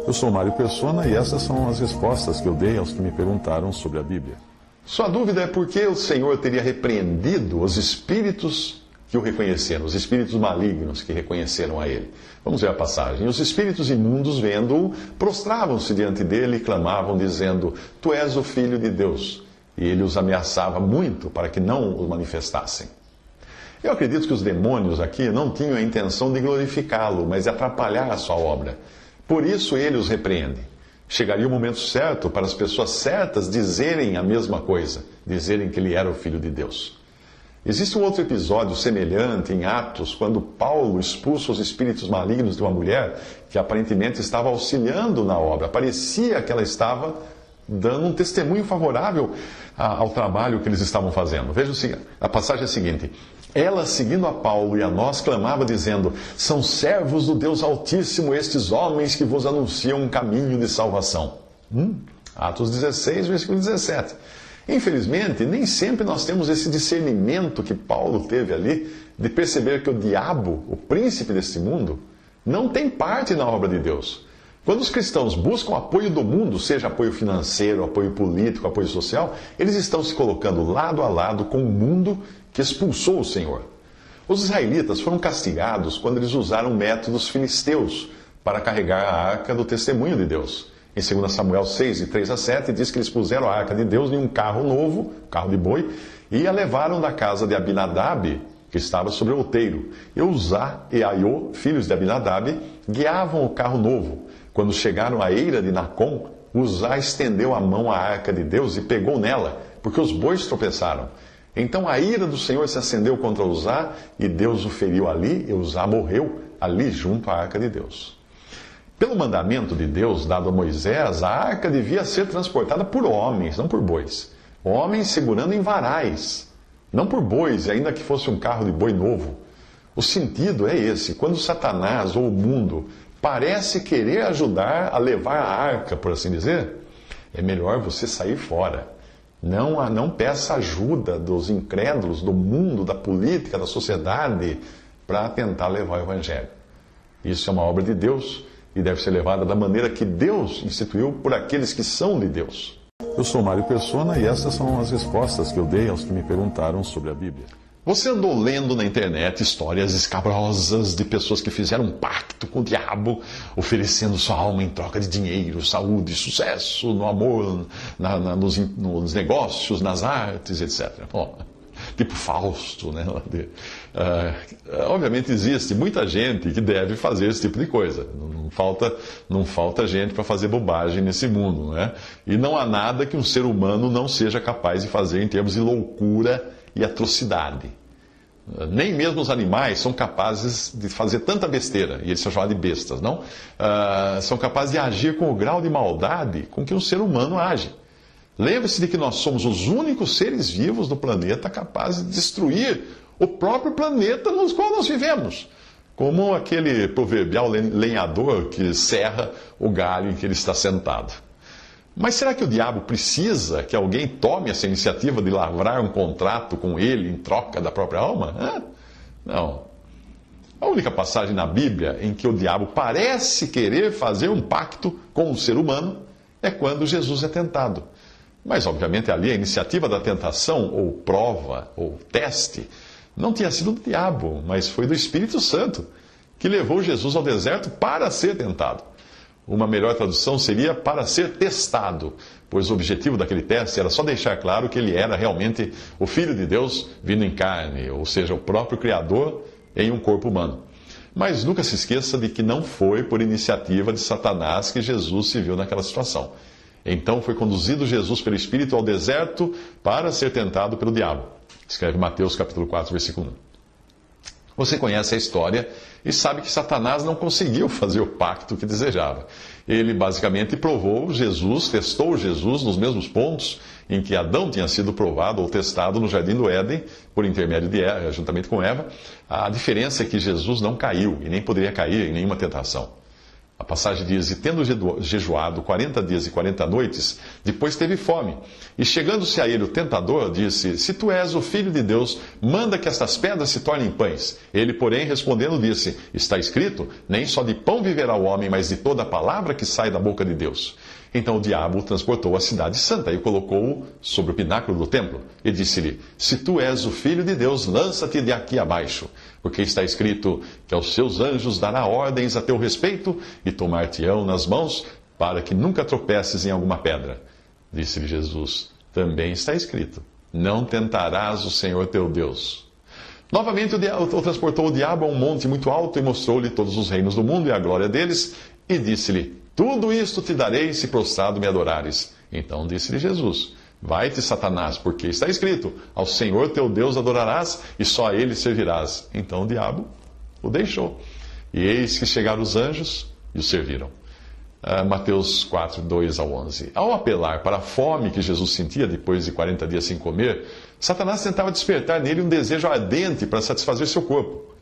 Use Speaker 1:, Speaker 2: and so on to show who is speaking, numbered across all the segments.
Speaker 1: Eu sou Mário Persona e essas são as respostas que eu dei aos que me perguntaram sobre a Bíblia.
Speaker 2: Sua dúvida é por que o Senhor teria repreendido os espíritos que o reconheceram, os espíritos malignos que reconheceram a ele. Vamos ver a passagem. Os espíritos imundos, vendo-o, prostravam-se diante dele e clamavam, dizendo: Tu és o Filho de Deus. E ele os ameaçava muito para que não o manifestassem. Eu acredito que os demônios aqui não tinham a intenção de glorificá-lo, mas de atrapalhar a sua obra. Por isso ele os repreende. Chegaria o momento certo para as pessoas certas dizerem a mesma coisa, dizerem que ele era o Filho de Deus. Existe um outro episódio semelhante em Atos, quando Paulo expulsa os espíritos malignos de uma mulher que aparentemente estava auxiliando na obra. Parecia que ela estava dando um testemunho favorável ao trabalho que eles estavam fazendo. Veja a passagem é a seguinte: ela, seguindo a Paulo e a nós, clamava dizendo: São servos do Deus Altíssimo estes homens que vos anunciam um caminho de salvação. Atos 16, versículo 17. Infelizmente, nem sempre nós temos esse discernimento que Paulo teve ali, de perceber que o diabo, o príncipe deste mundo, não tem parte na obra de Deus. Quando os cristãos buscam apoio do mundo, seja apoio financeiro, apoio político, apoio social, eles estão se colocando lado a lado com o mundo que expulsou o Senhor. Os israelitas foram castigados quando eles usaram métodos filisteus para carregar a arca do testemunho de Deus. Em 2 Samuel 6, de 3 a 7, diz que eles puseram a arca de Deus em um carro novo, carro de boi, e a levaram da casa de Abinadab, que estava sobre o outeiro. E Uzá e Aiô, filhos de Abinadab, guiavam o carro novo. Quando chegaram à eira de Nacon, Uzá estendeu a mão à arca de Deus e pegou nela, porque os bois tropeçaram. Então a ira do Senhor se acendeu contra Uzá, e Deus o feriu ali, e Uzá morreu ali junto à arca de Deus. Pelo mandamento de Deus dado a Moisés, a arca devia ser transportada por homens, não por bois. Homens segurando em varais, não por bois, ainda que fosse um carro de boi novo. O sentido é esse: quando Satanás ou o mundo parece querer ajudar a levar a arca, por assim dizer, é melhor você sair fora. Não peça ajuda dos incrédulos, do mundo, da política, da sociedade, para tentar levar o Evangelho. Isso é uma obra de Deus e deve ser levada da maneira que Deus instituiu por aqueles que são de Deus.
Speaker 1: Eu sou Mário Persona e essas são as respostas que eu dei aos que me perguntaram sobre a Bíblia.
Speaker 2: Você andou lendo na internet histórias escabrosas de pessoas que fizeram um pacto com o diabo, oferecendo sua alma em troca de dinheiro, saúde, sucesso, no amor, nos negócios, nas artes, etc. Bom, tipo Fausto, né? Obviamente existe muita gente que deve fazer esse tipo de coisa. Não falta gente para fazer bobagem nesse mundo, né? E não há nada que um ser humano não seja capaz de fazer em termos de loucura e atrocidade. Nem mesmo os animais são capazes de fazer tanta besteira, e eles são chamados de bestas, não? São capazes de agir com o grau de maldade com que um ser humano age. Lembre-se de que nós somos os únicos seres vivos do planeta capazes de destruir o próprio planeta no qual nós vivemos. Como aquele proverbial lenhador que serra o galho em que ele está sentado. Mas será que o diabo precisa que alguém tome essa iniciativa de lavrar um contrato com ele em troca da própria alma? Não. A única passagem na Bíblia em que o diabo parece querer fazer um pacto com um ser humano é quando Jesus é tentado. Mas, obviamente, ali a iniciativa da tentação, ou prova, ou teste, não tinha sido do diabo, mas foi do Espírito Santo, que levou Jesus ao deserto para ser tentado. Uma melhor tradução seria para ser testado, pois o objetivo daquele teste era só deixar claro que ele era realmente o Filho de Deus vindo em carne, ou seja, o próprio Criador em um corpo humano. Mas nunca se esqueça de que não foi por iniciativa de Satanás que Jesus se viu naquela situação. Então foi conduzido Jesus pelo Espírito ao deserto para ser tentado pelo diabo. Escreve Mateus capítulo 4, versículo 1. Você conhece a história e sabe que Satanás não conseguiu fazer o pacto que desejava. Ele basicamente testou Jesus nos mesmos pontos em que Adão tinha sido provado ou testado no Jardim do Éden, por intermédio de Eva, juntamente com Eva. A diferença é que Jesus não caiu e nem poderia cair em nenhuma tentação. A passagem diz: e tendo jejuado 40 dias e 40 noites, depois teve fome. E chegando-se a ele o tentador, disse: se tu és o Filho de Deus, manda que estas pedras se tornem pães. Ele, porém, respondendo, disse: está escrito, nem só de pão viverá o homem, mas de toda a palavra que sai da boca de Deus. Então o diabo o transportou à cidade santa e o colocou sobre o pináculo do templo. E disse-lhe: se tu és o Filho de Deus, lança-te de aqui abaixo. Porque está escrito que aos seus anjos dará ordens a teu respeito e tomar-te-ão nas mãos, para que nunca tropeces em alguma pedra. Disse-lhe Jesus: também está escrito, não tentarás o Senhor teu Deus. Novamente o transportou o diabo a um monte muito alto e mostrou-lhe todos os reinos do mundo e a glória deles, e disse-lhe: tudo isto te darei se prostrado me adorares. Então disse-lhe Jesus: vai-te, Satanás, porque está escrito, ao Senhor teu Deus adorarás e só a ele servirás. Então o diabo o deixou. E eis que chegaram os anjos e o serviram. Mateus 4, 2 ao 11. Ao apelar para a fome que Jesus sentia depois de 40 dias sem comer, Satanás tentava despertar nele um desejo ardente para satisfazer seu corpo.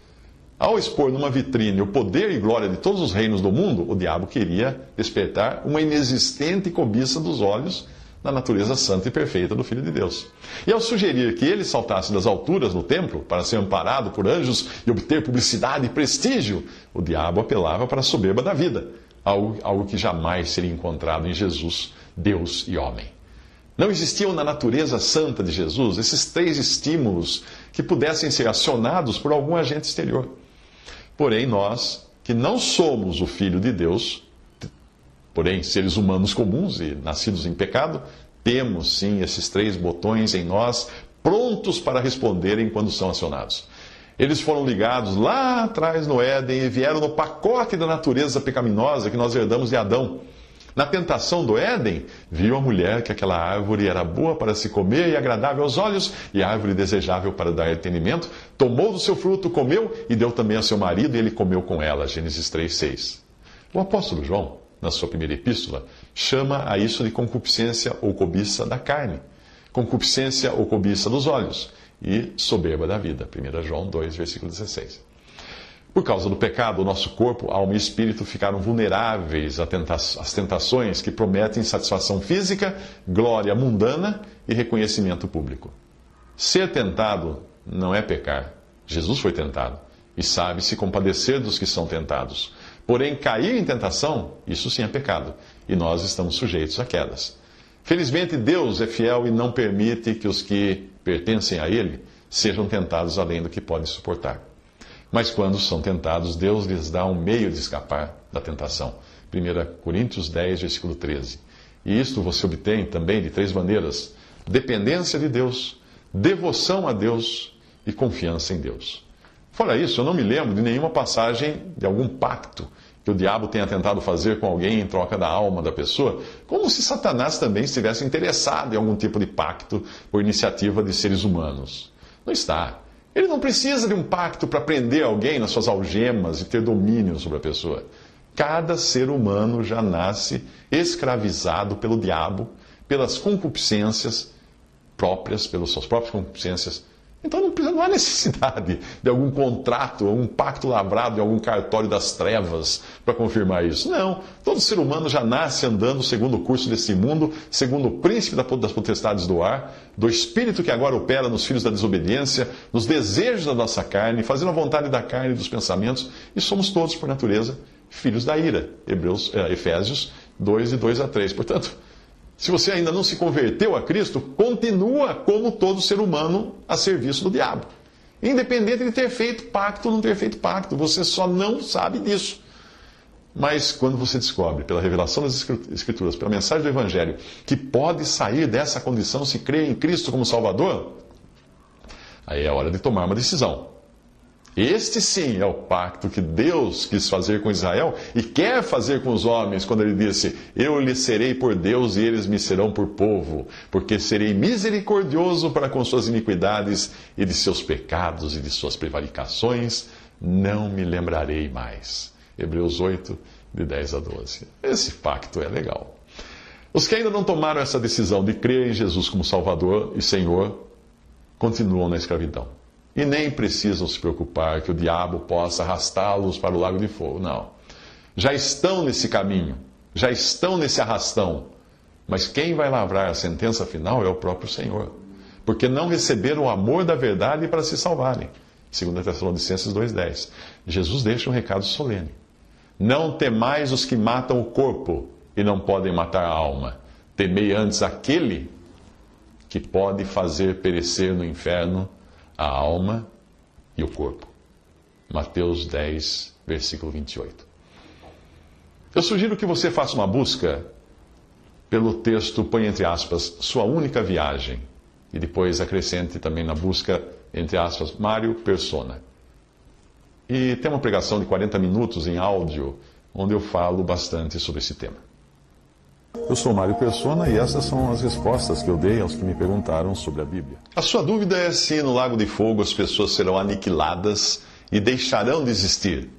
Speaker 2: Ao expor numa vitrine o poder e glória de todos os reinos do mundo, o diabo queria despertar uma inexistente cobiça dos olhos na natureza santa e perfeita do Filho de Deus. E ao sugerir que ele saltasse das alturas no templo para ser amparado por anjos e obter publicidade e prestígio, o diabo apelava para a soberba da vida, algo que jamais seria encontrado em Jesus, Deus e homem. Não existiam na natureza santa de Jesus esses três estímulos que pudessem ser acionados por algum agente exterior. Porém, nós, que não somos o Filho de Deus, porém seres humanos comuns e nascidos em pecado, temos sim esses três botões em nós, prontos para responderem quando são acionados. Eles foram ligados lá atrás no Éden e vieram no pacote da natureza pecaminosa que nós herdamos de Adão. Na tentação do Éden, viu a mulher que aquela árvore era boa para se comer e agradável aos olhos, e árvore desejável para dar entendimento, tomou do seu fruto, comeu e deu também a seu marido, e ele comeu com ela. Gênesis 3:6. O apóstolo João, na sua primeira epístola, chama a isso de concupiscência ou cobiça da carne, concupiscência ou cobiça dos olhos e soberba da vida. 1 João 2, versículo 16. Por causa do pecado, o nosso corpo, alma e espírito ficaram vulneráveis às tentações que prometem satisfação física, glória mundana e reconhecimento público. Ser tentado não é pecar. Jesus foi tentado e sabe se compadecer dos que são tentados. Porém, cair em tentação, isso sim é pecado, e nós estamos sujeitos a quedas. Felizmente, Deus é fiel e não permite que os que pertencem a Ele sejam tentados além do que podem suportar. Mas quando são tentados, Deus lhes dá um meio de escapar da tentação. 1 Coríntios 10, versículo 13. E isto você obtém também de três maneiras: dependência de Deus, devoção a Deus e confiança em Deus. Fora isso, eu não me lembro de nenhuma passagem de algum pacto que o diabo tenha tentado fazer com alguém em troca da alma da pessoa, como se Satanás também estivesse interessado em algum tipo de pacto por iniciativa de seres humanos. Não está. Ele não precisa de um pacto para prender alguém nas suas algemas e ter domínio sobre a pessoa. Cada ser humano já nasce escravizado pelo diabo, pelas concupiscências próprias, pelas suas próprias concupiscências. Então não há necessidade de algum contrato, um pacto lavrado em algum cartório das trevas para confirmar isso. Não, todo ser humano já nasce andando segundo o curso desse mundo, segundo o príncipe das potestades do ar, do espírito que agora opera nos filhos da desobediência, nos desejos da nossa carne, fazendo a vontade da carne e dos pensamentos, e somos todos, por natureza, filhos da ira. Efésios 2, de 2 a 3. Portanto, se você ainda não se converteu a Cristo, continua como todo ser humano a serviço do diabo. Independente de ter feito pacto ou não ter feito pacto, você só não sabe disso. Mas quando você descobre, pela revelação das Escrituras, pela mensagem do Evangelho, que pode sair dessa condição se crer em Cristo como Salvador, aí é hora de tomar uma decisão. Este sim é o pacto que Deus quis fazer com Israel e quer fazer com os homens, quando ele disse: eu lhes serei por Deus e eles me serão por povo, porque serei misericordioso para com suas iniquidades e de seus pecados e de suas prevaricações não me lembrarei mais. Hebreus 8, de 10 a 12. Esse pacto é legal. Os que ainda não tomaram essa decisão de crer em Jesus como Salvador e Senhor continuam na escravidão. E nem precisam se preocupar que o diabo possa arrastá-los para o lago de fogo. Não. já estão nesse caminho, já estão nesse arrastão. Mas quem vai lavrar a sentença final é o próprio Senhor, porque não receberam o amor da verdade para se salvarem. 2 Tessalonicenses 2,10. Jesus deixa um recado solene. Não temais os que matam o corpo e não podem matar a alma. Temei antes aquele que pode fazer perecer no inferno a alma e o corpo. Mateus 10, versículo 28. Eu sugiro que você faça uma busca pelo texto, põe entre aspas, sua única viagem. E depois acrescente também na busca, entre aspas, Mário Persona. E tem uma pregação de 40 minutos em áudio, onde eu falo bastante sobre esse tema.
Speaker 1: Eu sou Mário Persona e essas são as respostas que eu dei aos que me perguntaram sobre a Bíblia.
Speaker 2: A sua dúvida é se no Lago de Fogo as pessoas serão aniquiladas e deixarão de existir.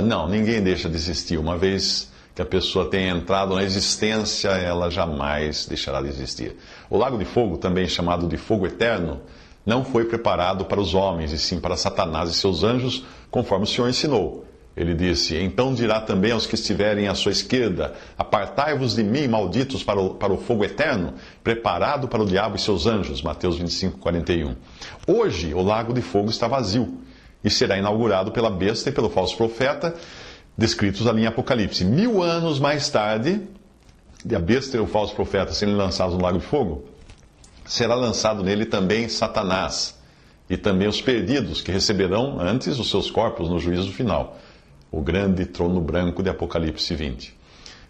Speaker 2: Não, ninguém deixa de existir. Uma vez que a pessoa tenha entrado na existência, ela jamais deixará de existir. O Lago de Fogo, também chamado de Fogo Eterno, não foi preparado para os homens, e sim para Satanás e seus anjos, conforme o Senhor ensinou. Ele disse: então dirá também aos que estiverem à sua esquerda: apartai-vos de mim, malditos, para o fogo eterno, preparado para o diabo e seus anjos. Mateus 25, 41. Hoje, o Lago de Fogo está vazio e será inaugurado pela besta e pelo falso profeta, descritos ali em Apocalipse. 1000 anos mais tarde, a besta e o falso profeta serem lançados no Lago de Fogo, será lançado nele também Satanás e também os perdidos, que receberão antes os seus corpos no juízo final. O grande trono branco de Apocalipse 20.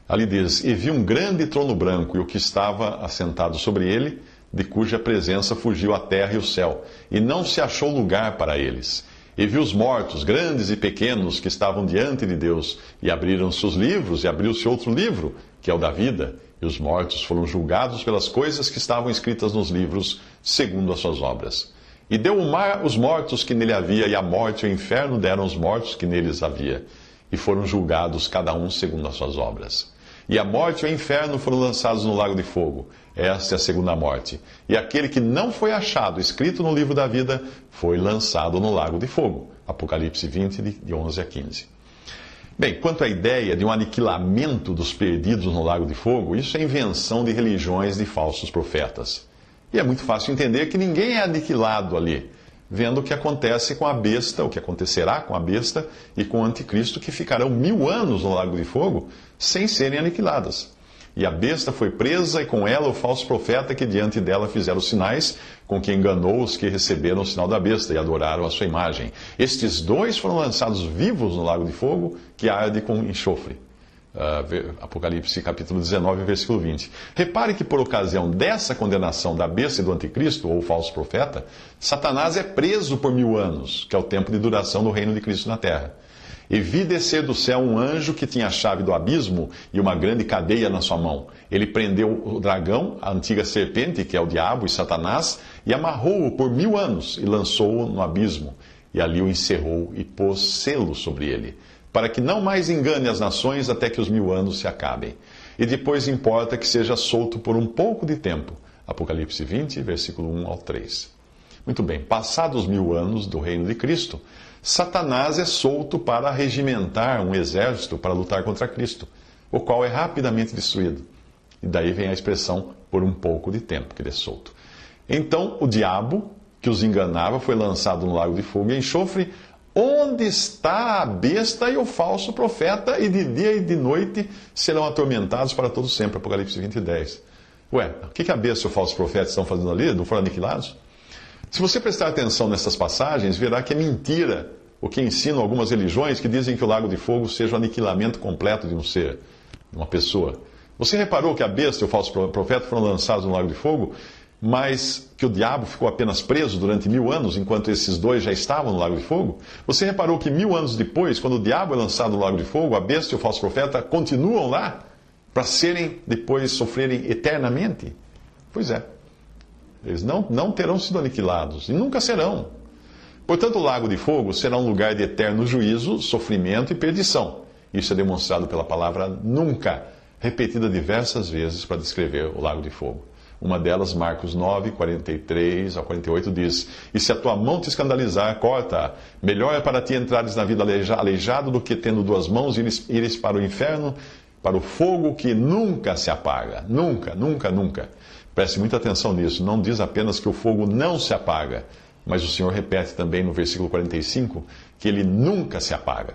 Speaker 2: Ali diz: e vi um grande trono branco e o que estava assentado sobre ele, de cuja presença fugiu a terra e o céu, e não se achou lugar para eles. E vi os mortos, grandes e pequenos, que estavam diante de Deus, e abriram-se os livros, e abriu-se outro livro, que é o da vida, e os mortos foram julgados pelas coisas que estavam escritas nos livros, segundo as suas obras. E deu o mar os mortos que nele havia, e a morte e o inferno deram os mortos que neles havia, e foram julgados cada um segundo as suas obras. E a morte e o inferno foram lançados no lago de fogo. Esta é a segunda morte. E aquele que não foi achado escrito no livro da vida foi lançado no lago de fogo. Apocalipse 20, de 11 a 15. Bem, quanto à ideia de um aniquilamento dos perdidos no lago de fogo, isso é invenção de religiões de falsos profetas. E é muito fácil entender que ninguém é aniquilado ali, vendo o que acontece com a besta, o que acontecerá com a besta e com o anticristo, que ficarão 1000 anos no lago de fogo sem serem aniquiladas. E a besta foi presa, e com ela o falso profeta, que diante dela fizeram sinais, com que enganou os que receberam o sinal da besta e adoraram a sua imagem. Estes dois foram lançados vivos no lago de fogo, que arde com enxofre. Apocalipse capítulo 19, versículo 20. Repare que por ocasião dessa condenação da besta e do anticristo, ou falso profeta, Satanás é preso por 1000 anos, que é o tempo de duração do reino de Cristo na terra. E vi descer do céu um anjo que tinha a chave do abismo e uma grande cadeia na sua mão. Ele prendeu o dragão, a antiga serpente, que é o diabo e Satanás, e amarrou-o por 1000 anos e lançou-o no abismo. E ali o encerrou e pôs selo sobre ele, para que não mais engane as nações até que os 1000 anos se acabem. E depois importa que seja solto por um pouco de tempo. Apocalipse 20, versículo 1 ao 3. Muito bem, passados os 1000 anos do reino de Cristo, Satanás é solto para regimentar um exército para lutar contra Cristo, o qual é rapidamente destruído. E daí vem a expressão por um pouco de tempo que ele é solto. Então o diabo, que os enganava, foi lançado no lago de fogo e enxofre, onde está a besta e o falso profeta, e de dia e de noite serão atormentados para todo sempre. Apocalipse 20, 10. Ué, o que a besta e o falso profeta estão fazendo ali? Não foram aniquilados? Se você prestar atenção nessas passagens, verá que é mentira o que ensinam algumas religiões que dizem que o lago de fogo seja o aniquilamento completo de um ser, de uma pessoa. Você reparou que a besta e o falso profeta foram lançados no lago de fogo, mas que o diabo ficou apenas preso durante 1000 anos, enquanto esses dois já estavam no lago de fogo? Você reparou que 1000 anos depois, quando o diabo é lançado no lago de fogo, a besta e o falso profeta continuam lá para serem, depois, sofrerem eternamente? Pois é. Eles não terão sido aniquilados, e nunca serão. Portanto, o lago de fogo será um lugar de eterno juízo, sofrimento e perdição. Isso é demonstrado pela palavra nunca, repetida diversas vezes para descrever o lago de fogo. Uma delas, Marcos 9, 43 a 48, diz: E se a tua mão te escandalizar, corta-a. Melhor é para ti entrares na vida aleijado do que, tendo duas mãos, ires para o inferno, para o fogo que nunca se apaga. Nunca, nunca, nunca. Preste muita atenção nisso. Não diz apenas que o fogo não se apaga, mas o Senhor repete também no versículo 45 que ele nunca se apaga.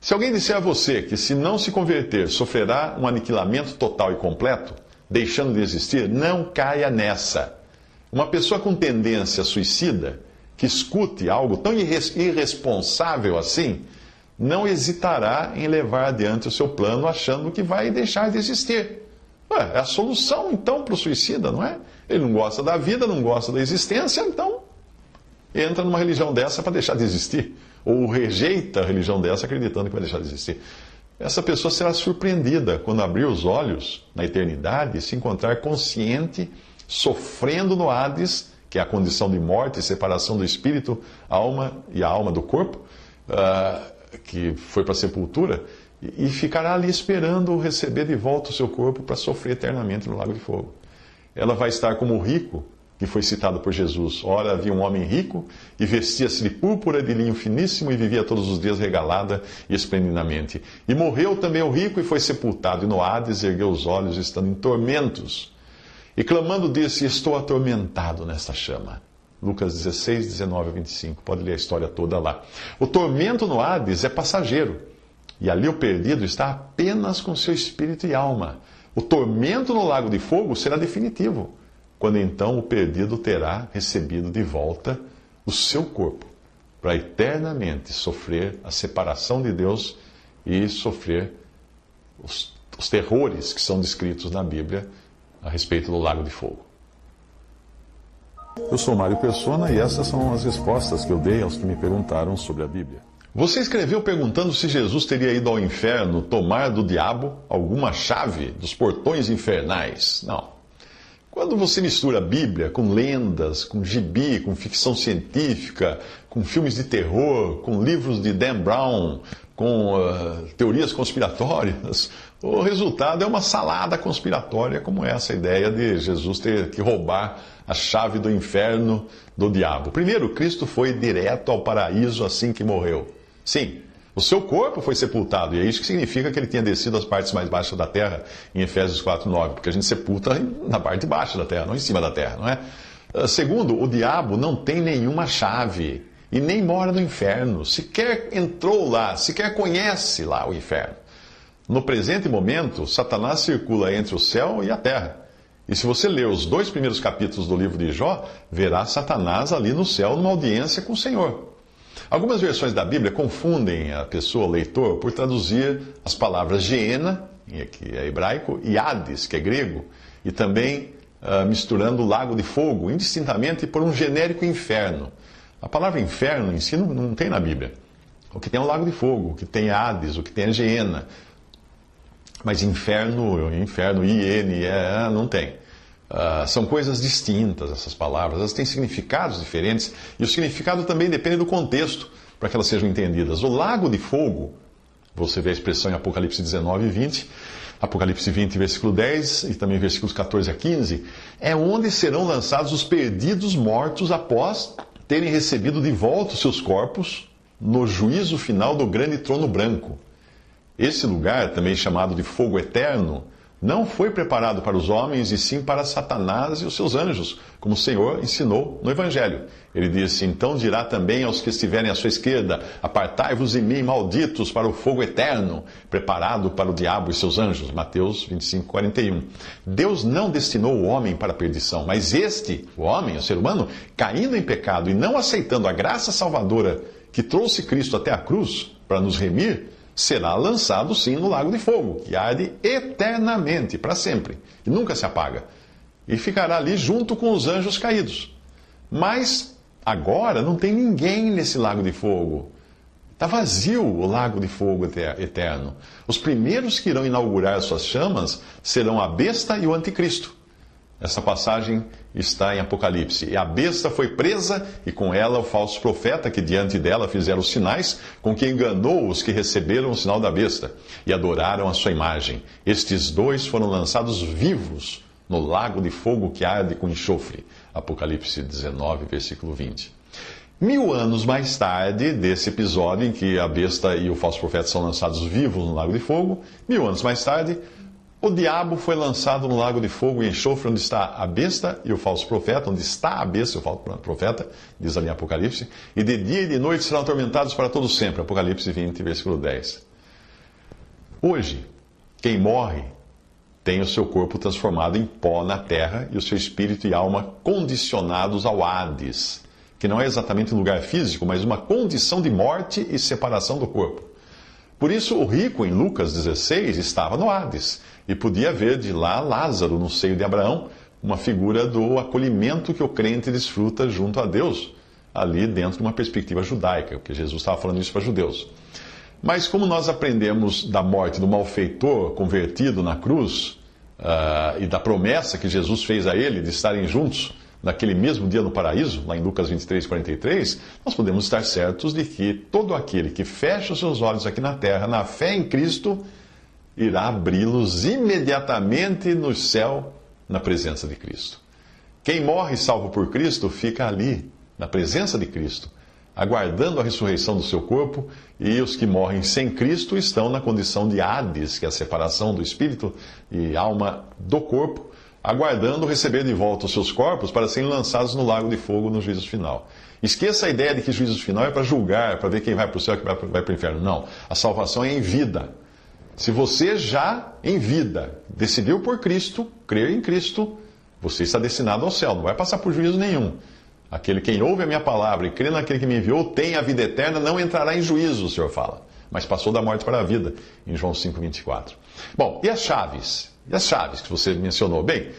Speaker 2: Se alguém disser a você que, se não se converter, sofrerá um aniquilamento total e completo, deixando de existir, não caia nessa. Uma pessoa com tendência suicida, que escute algo tão irresponsável assim, não hesitará em levar adiante o seu plano achando que vai deixar de existir. É a solução, então, para o suicida, não é? Ele não gosta da vida, não gosta da existência, então entra numa religião dessa para deixar de existir. Ou rejeita a religião dessa acreditando que vai deixar de existir. Essa pessoa será surpreendida quando abrir os olhos na eternidade e se encontrar consciente, sofrendo no Hades, que é a condição de morte e separação do espírito, alma e a alma do corpo, que foi para a sepultura, e ficará ali esperando receber de volta o seu corpo para sofrer eternamente no lago de fogo. Ela vai estar como o rico, que foi citado por Jesus. Ora, havia um homem rico e vestia-se de púrpura de linho finíssimo e vivia todos os dias regalada e esplendidamente. E morreu também o rico e foi sepultado, e no Hades ergueu os olhos, estando em tormentos. E clamando disse: Estou atormentado nesta chama. Lucas 16, 19 a 25. Pode ler a história toda lá. O tormento no Hades é passageiro. E ali o perdido está apenas com seu espírito e alma. O tormento no lago de fogo será definitivo, quando então o perdido terá recebido de volta o seu corpo, para eternamente sofrer a separação de Deus e sofrer os terrores que são descritos na Bíblia a respeito do lago de fogo.
Speaker 1: Eu sou Mário Persona e essas são as respostas que eu dei aos que me perguntaram sobre a Bíblia.
Speaker 2: Você escreveu perguntando se Jesus teria ido ao inferno tomar do diabo alguma chave dos portões infernais. Não. Quando você mistura a Bíblia com lendas, com gibi, com ficção científica, com filmes de terror, com livros de Dan Brown, com teorias conspiratórias, o resultado é uma salada conspiratória como essa ideia de Jesus ter que roubar a chave do inferno do diabo. Primeiro, Cristo foi direto ao paraíso assim que morreu. Sim, o seu corpo foi sepultado, e é isso que significa que ele tinha descido às partes mais baixas da terra, em Efésios 4:9, porque a gente sepulta na parte de baixo da terra, não em cima da terra, não é? Segundo, o diabo não tem nenhuma chave, e nem mora no inferno, sequer entrou lá, sequer conhece lá o inferno. No presente momento, Satanás circula entre o céu e a terra. E se você ler os 2 primeiros capítulos do livro de Jó, verá Satanás ali no céu numa audiência com o Senhor. Algumas versões da Bíblia confundem a pessoa, o leitor, por traduzir as palavras Geena, que é hebraico, e Hades, que é grego, e também misturando o lago de fogo, indistintamente, por um genérico inferno. A palavra inferno em si não tem na Bíblia. O que tem é o lago de fogo, o que tem é Hades, o que tem é Geena. Mas inferno, não tem. São coisas distintas essas palavras, elas têm significados diferentes, e o significado também depende do contexto para que elas sejam entendidas. O lago de fogo, você vê a expressão em Apocalipse 19 e 20, Apocalipse 20, versículo 10, e também versículos 14 a 15, é onde serão lançados os perdidos mortos após terem recebido de volta os seus corpos no juízo final do grande trono branco. Esse lugar, também chamado de fogo eterno, não foi preparado para os homens, e sim para Satanás e os seus anjos, como o Senhor ensinou no Evangelho. Ele disse: Então dirá também aos que estiverem à sua esquerda: Apartai-vos de mim, malditos, para o fogo eterno, preparado para o diabo e seus anjos. Mateus 25, 41. Deus não destinou o homem para a perdição, mas este, o homem, o ser humano, caindo em pecado e não aceitando a graça salvadora que trouxe Cristo até a cruz para nos remir, será lançado sim no lago de fogo, que arde eternamente, para sempre, e nunca se apaga. E ficará ali junto com os anjos caídos. Mas agora não tem ninguém nesse lago de fogo. Está vazio o lago de fogo eterno. Os primeiros que irão inaugurar suas chamas serão a besta e o anticristo. Essa passagem está em Apocalipse. E a besta foi presa, e com ela o falso profeta, que diante dela fizeram os sinais, com que enganou os que receberam o sinal da besta, e adoraram a sua imagem. Estes 2 foram lançados vivos no lago de fogo que arde com enxofre. Apocalipse 19, versículo 20. 1000 anos mais tarde desse episódio em que a besta e o falso profeta são lançados vivos no lago de fogo, 1000 anos mais tarde, o diabo foi lançado no lago de fogo e enxofre, onde está a besta e o falso profeta, onde está a besta e o falso profeta, diz ali em Apocalipse, e de dia e de noite serão atormentados para todo sempre. Apocalipse 20, versículo 10. Hoje, quem morre tem o seu corpo transformado em pó na terra e o seu espírito e alma condicionados ao Hades, que não é exatamente um lugar físico, mas uma condição de morte e separação do corpo. Por isso, o rico, em Lucas 16, estava no Hades e podia ver de lá Lázaro no seio de Abraão, uma figura do acolhimento que o crente desfruta junto a Deus, ali dentro de uma perspectiva judaica, porque Jesus estava falando isso para judeus. Mas como nós aprendemos da morte do malfeitor convertido na cruz e da promessa que Jesus fez a ele de estarem juntos naquele mesmo dia no paraíso, lá em Lucas 23, 43, nós podemos estar certos de que todo aquele que fecha os seus olhos aqui na terra, na fé em Cristo, irá abri-los imediatamente no céu, na presença de Cristo. Quem morre salvo por Cristo fica ali, na presença de Cristo, aguardando a ressurreição do seu corpo, e os que morrem sem Cristo estão na condição de Hades, que é a separação do espírito e alma do corpo, aguardando receber de volta os seus corpos para serem lançados no lago de fogo no juízo final. Esqueça a ideia de que o juízo final é para julgar, para ver quem vai para o céu e quem vai para o inferno. Não, a salvação é em vida. Se você já, em vida, decidiu por Cristo, crer em Cristo, você está destinado ao céu, não vai passar por juízo nenhum. Quem ouve a minha palavra e crê naquele que me enviou tem a vida eterna, não entrará em juízo, o Senhor fala. Mas passou da morte para a vida, em João 5,24. Bom, e as chaves? E as chaves que você mencionou? Bem,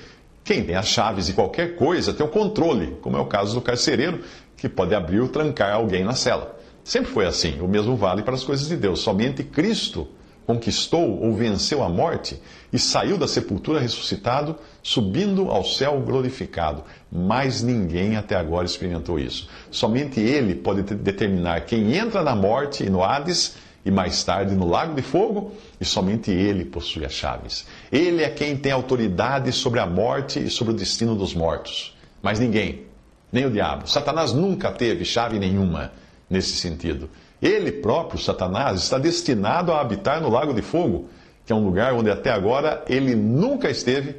Speaker 2: quem tem as chaves de qualquer coisa tem o controle, como é o caso do carcereiro, que pode abrir ou trancar alguém na cela. Sempre foi assim, o mesmo vale para as coisas de Deus. Somente Cristo conquistou ou venceu a morte e saiu da sepultura ressuscitado, subindo ao céu glorificado. Mas ninguém até agora experimentou isso. Somente Ele pode determinar quem entra na morte e no Hades, e mais tarde no lago de fogo, e somente Ele possui as chaves. Ele é quem tem autoridade sobre a morte e sobre o destino dos mortos. Mas ninguém, nem o diabo. Satanás nunca teve chave nenhuma nesse sentido. Ele próprio, Satanás, está destinado a habitar no lago de fogo, que é um lugar onde até agora ele nunca esteve,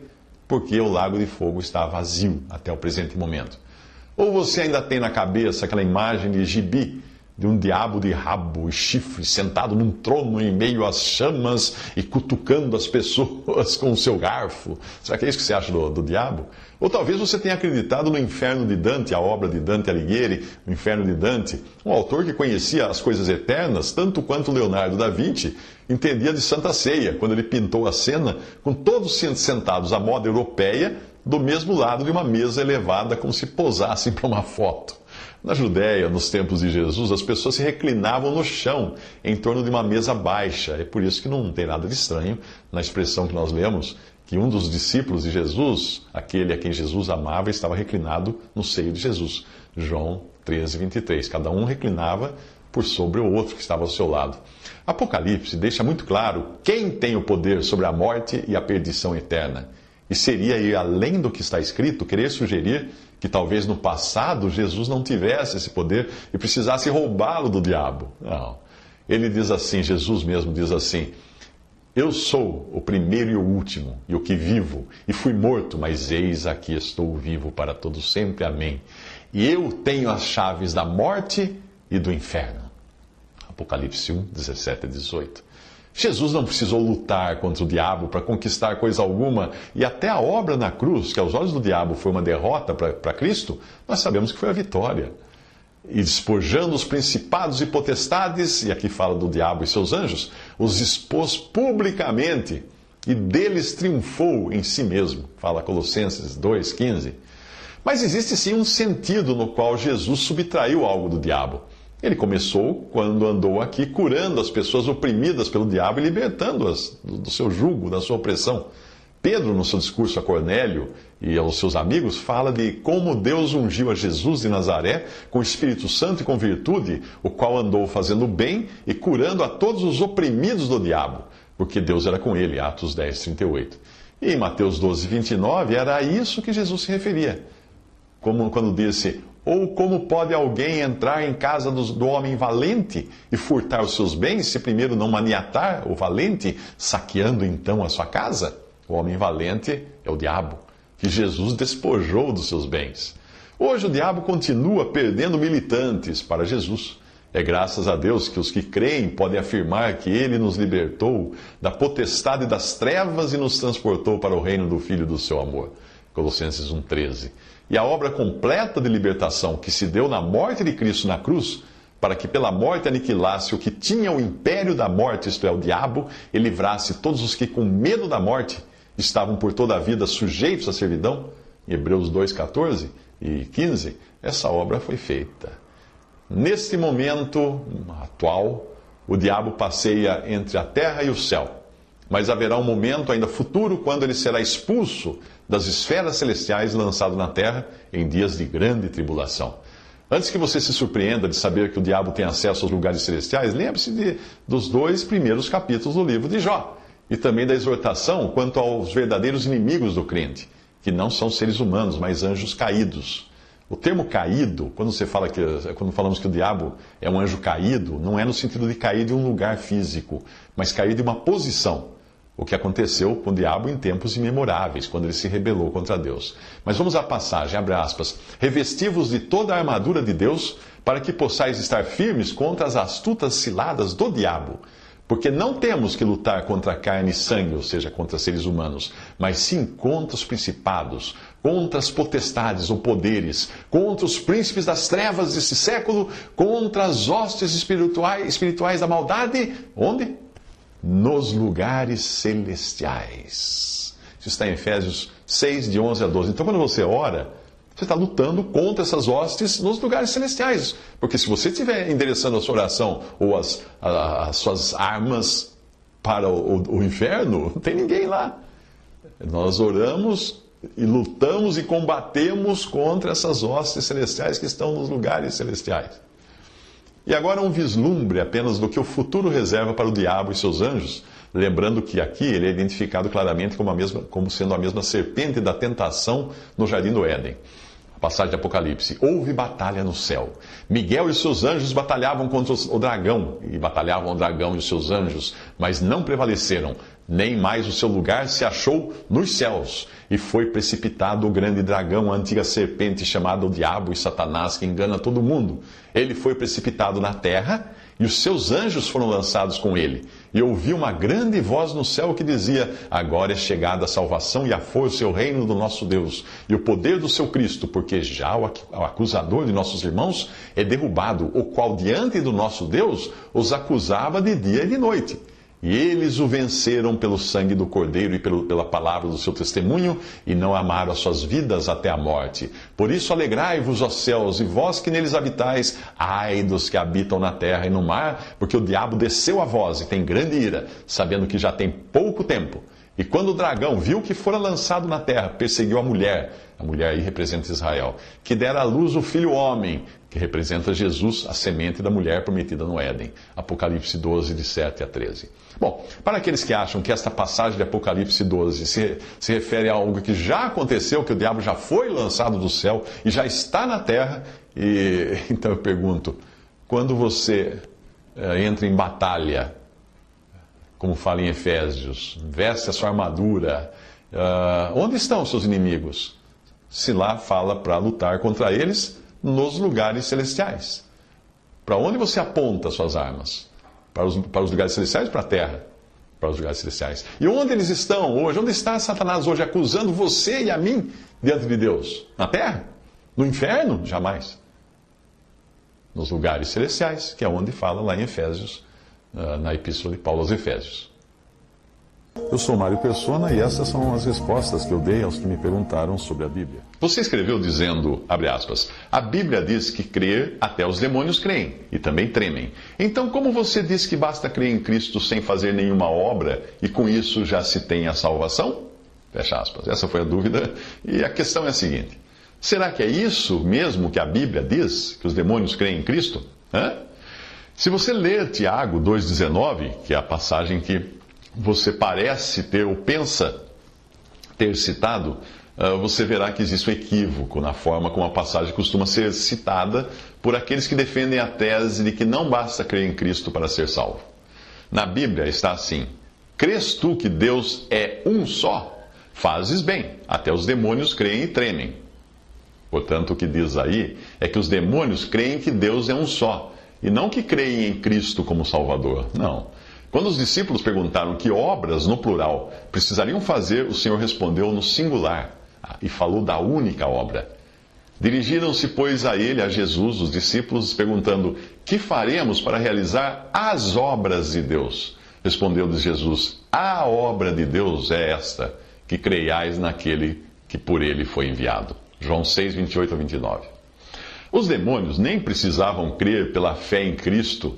Speaker 2: porque o lago de fogo está vazio até o presente momento. Ou você ainda tem na cabeça aquela imagem de gibi, de um diabo de rabo e chifre sentado num trono em meio às chamas e cutucando as pessoas com o seu garfo? Será que é isso que você acha do diabo? Ou talvez você tenha acreditado no Inferno de Dante, a obra de Dante Alighieri, o Inferno de Dante, um autor que conhecia as coisas eternas tanto quanto Leonardo da Vinci entendia de Santa Ceia, quando ele pintou a cena com todos sentados à moda europeia, do mesmo lado de uma mesa elevada, como se posassem para uma foto. Na Judéia, nos tempos de Jesus, as pessoas se reclinavam no chão, em torno de uma mesa baixa. É por isso que não tem nada de estranho na expressão que nós lemos, que um dos discípulos de Jesus, aquele a quem Jesus amava, estava reclinado no seio de Jesus. João 13, 23. Cada um reclinava por sobre o outro que estava ao seu lado. Apocalipse deixa muito claro quem tem o poder sobre a morte e a perdição eterna. E seria ir além do que está escrito, querer sugerir que talvez no passado Jesus não tivesse esse poder e precisasse roubá-lo do diabo. Não. Ele diz assim, Jesus mesmo diz assim: eu sou o primeiro e o último, e o que vivo, e fui morto, mas eis aqui estou vivo para todo sempre. Amém. E eu tenho as chaves da morte e do inferno. Apocalipse 1, 17 a 18. Jesus não precisou lutar contra o diabo para conquistar coisa alguma, e até a obra na cruz, que aos olhos do diabo foi uma derrota para Cristo, nós sabemos que foi a vitória. E despojando os principados e potestades, e aqui fala do diabo e seus anjos, os expôs publicamente, e deles triunfou em si mesmo. Fala Colossenses 2,15. Mas existe sim um sentido no qual Jesus subtraiu algo do diabo. Ele começou quando andou aqui curando as pessoas oprimidas pelo diabo e libertando-as do seu jugo, da sua opressão. Pedro, no seu discurso a Cornélio e aos seus amigos, fala de como Deus ungiu a Jesus de Nazaré com o Espírito Santo e com virtude, o qual andou fazendo bem e curando a todos os oprimidos do diabo, porque Deus era com ele, Atos 10, 38. E em Mateus 12, 29, era a isso que Jesus se referia. Como quando disse: ou como pode alguém entrar em casa do homem valente e furtar os seus bens, se primeiro não maniatar o valente, saqueando então a sua casa? O homem valente é o diabo, que Jesus despojou dos seus bens. Hoje o diabo continua perdendo militantes para Jesus. É graças a Deus que os que creem podem afirmar que Ele nos libertou da potestade das trevas e nos transportou para o reino do Filho do seu amor. Colossenses 1,13. E a obra completa de libertação que se deu na morte de Cristo na cruz, para que pela morte aniquilasse o que tinha o império da morte, isto é, o diabo, e livrasse todos os que com medo da morte estavam por toda a vida sujeitos à servidão, em Hebreus 2,14 e 15, essa obra foi feita. Neste momento atual, o diabo passeia entre a terra e o céu. Mas haverá um momento ainda futuro quando ele será expulso das esferas celestiais e lançado na terra em dias de grande tribulação. Antes que você se surpreenda de saber que o diabo tem acesso aos lugares celestiais, lembre-se dos 2 primeiros capítulos do livro de Jó. E também da exortação quanto aos verdadeiros inimigos do crente, que não são seres humanos, mas anjos caídos. O termo caído, quando falamos que o diabo é um anjo caído, não é no sentido de cair de um lugar físico, mas cair de uma posição. O que aconteceu com o diabo em tempos imemoráveis, quando ele se rebelou contra Deus. Mas vamos à passagem, abre aspas. Revesti-vos de toda a armadura de Deus, para que possais estar firmes contra as astutas ciladas do diabo. Porque não temos que lutar contra carne e sangue, ou seja, contra seres humanos, mas sim contra os principados, contra as potestades ou poderes, contra os príncipes das trevas desse século, contra as hostes espirituais da maldade. Onde? Nos lugares celestiais. Isso está em Efésios 6, de 11 a 12. Então, quando você ora, você está lutando contra essas hostes nos lugares celestiais. Porque se você estiver endereçando a sua oração ou as suas armas para o inferno, não tem ninguém lá. Nós oramos e lutamos e combatemos contra essas hostes celestiais que estão nos lugares celestiais. E agora um vislumbre apenas do que o futuro reserva para o diabo e seus anjos, lembrando que aqui ele é identificado claramente como sendo a mesma serpente da tentação no Jardim do Éden. A passagem de Apocalipse. Houve batalha no céu. Miguel e seus anjos batalhavam contra o dragão, e batalhavam o dragão e os seus anjos, mas não prevaleceram. Nem mais o seu lugar se achou nos céus. E foi precipitado o grande dragão, a antiga serpente chamada o Diabo e Satanás, que engana todo mundo. Ele foi precipitado na terra e os seus anjos foram lançados com ele. E ouvi uma grande voz no céu que dizia: agora é chegada a salvação e a força e o reino do nosso Deus e o poder do seu Cristo, porque já o acusador de nossos irmãos é derrubado, o qual diante do nosso Deus os acusava de dia e de noite. E eles o venceram pelo sangue do Cordeiro e pela palavra do seu testemunho, e não amaram as suas vidas até a morte. Por isso alegrai-vos, ó céus, e vós que neles habitais, ai dos que habitam na terra e no mar, porque o diabo desceu a vós e tem grande ira, sabendo que já tem pouco tempo. E quando o dragão viu que fora lançado na terra, perseguiu a mulher aí representa Israel, que dera à luz o filho homem, que representa Jesus, a semente da mulher prometida no Éden. Apocalipse 12, de 7 a 13. Bom, para aqueles que acham que esta passagem de Apocalipse 12 se refere a algo que já aconteceu, que o diabo já foi lançado do céu e já está na terra, então eu pergunto, quando você entra em batalha, como fala em Efésios, veste a sua armadura, onde estão os seus inimigos? Se lá fala para lutar contra eles nos lugares celestiais. Para onde você aponta as suas armas? Para os lugares celestiais ou para a terra? Para os lugares celestiais. E onde eles estão hoje? Onde está Satanás hoje acusando você e a mim diante de Deus? Na terra? No inferno? Jamais. Nos lugares celestiais, que é onde fala lá em Efésios, na Epístola de Paulo aos Efésios.
Speaker 1: Eu sou Mário Persona e essas são as respostas que eu dei aos que me perguntaram sobre a Bíblia.
Speaker 2: Você escreveu dizendo, abre aspas, a Bíblia diz que crer até os demônios creem e também tremem. Então como você diz que basta crer em Cristo sem fazer nenhuma obra e com isso já se tem a salvação? Fecha aspas. Essa foi a dúvida e a questão é a seguinte. Será que é isso mesmo que a Bíblia diz, que os demônios creem em Cristo? Se você ler Tiago 2,19, que é a passagem que você parece ter ou pensa ter citado, você verá que existe um equívoco na forma como a passagem costuma ser citada por aqueles que defendem a tese de que não basta crer em Cristo para ser salvo. Na Bíblia está assim: crês tu que Deus é um só? Fazes bem, até os demônios creem e tremem. Portanto, o que diz aí é que os demônios creem que Deus é um só, e não que creem em Cristo como Salvador. Não. Quando os discípulos perguntaram que obras, no plural, precisariam fazer, o Senhor respondeu no singular, e falou da única obra. Dirigiram-se, pois, a ele, a Jesus, os discípulos, perguntando: que faremos para realizar as obras de Deus? Respondeu-lhes Jesus: a obra de Deus é esta, que creiais naquele que por ele foi enviado. João 6, 28 a 29. Os demônios nem precisavam crer pela fé em Cristo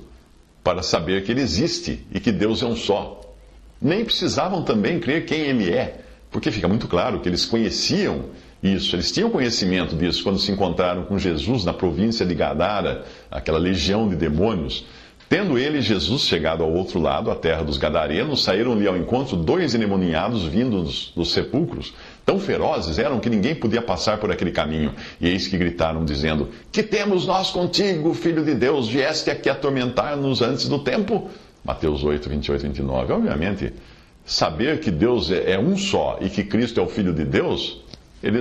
Speaker 2: para saber que ele existe e que Deus é um só. Nem precisavam também crer quem ele é, porque fica muito claro que eles conheciam isso, eles tinham conhecimento disso quando se encontraram com Jesus na província de Gadara, aquela legião de demônios. Tendo ele, Jesus, chegado ao outro lado, a terra dos Gadarenos, saíram-lhe ao encontro 2 endemoniados vindos dos sepulcros. Tão ferozes eram que ninguém podia passar por aquele caminho. E eis que gritaram, dizendo: que temos nós contigo, Filho de Deus? Vieste aqui atormentar-nos antes do tempo? Mateus 8, 28 e 29. Obviamente, saber que Deus é um só e que Cristo é o Filho de Deus,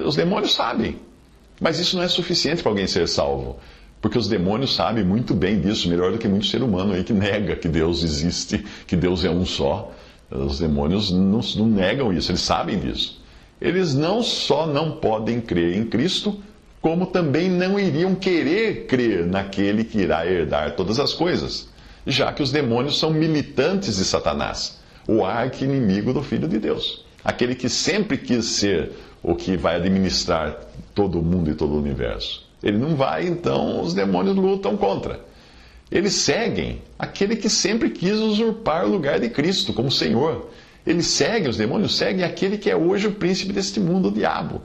Speaker 2: os demônios sabem. Mas isso não é suficiente para alguém ser salvo. Porque os demônios sabem muito bem disso, melhor do que muito ser humano aí que nega que Deus existe, que Deus é um só. Os demônios não negam isso, eles sabem disso. Eles não só não podem crer em Cristo, como também não iriam querer crer naquele que irá herdar todas as coisas, já que os demônios são militantes de Satanás, o arqui-inimigo do Filho de Deus, aquele que sempre quis ser o que vai administrar todo o mundo e todo o universo. Ele não vai, então os demônios lutam contra. Eles seguem aquele que sempre quis usurpar o lugar de Cristo como Senhor. Os demônios seguem aquele que é hoje o príncipe deste mundo, o diabo.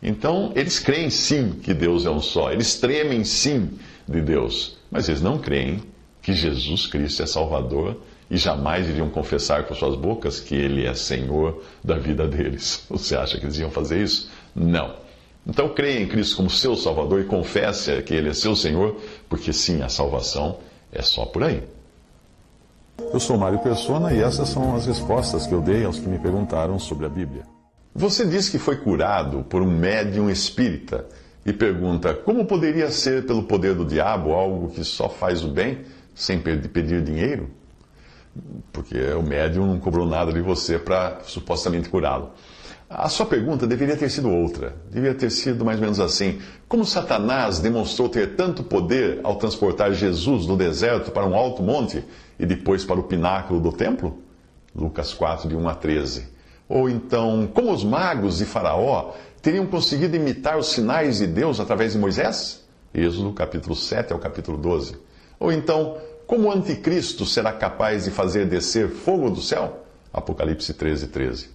Speaker 2: Então, eles creem sim que Deus é um só. Eles tremem sim de Deus. Mas eles não creem que Jesus Cristo é Salvador e jamais iriam confessar com suas bocas que Ele é Senhor da vida deles. Você acha que eles iam fazer isso? Não. Então creia em Cristo como seu Salvador e confesse que Ele é seu Senhor, porque sim, a salvação é só por aí.
Speaker 1: Eu sou Mário Persona e essas são as respostas que eu dei aos que me perguntaram sobre a Bíblia.
Speaker 2: Você diz que foi curado por um médium espírita e pergunta: como poderia ser pelo poder do diabo algo que só faz o bem sem pedir dinheiro? Porque o médium não cobrou nada de você para supostamente curá-lo. A sua pergunta deveria ter sido outra. Deveria ter sido mais ou menos assim: como Satanás demonstrou ter tanto poder ao transportar Jesus do deserto para um alto monte e depois para o pináculo do templo? Lucas 4, de 1 a 13. Ou então, como os magos de Faraó teriam conseguido imitar os sinais de Deus através de Moisés? Êxodo capítulo 7 ao capítulo 12. Ou então, como o anticristo será capaz de fazer descer fogo do céu? Apocalipse 13, 13.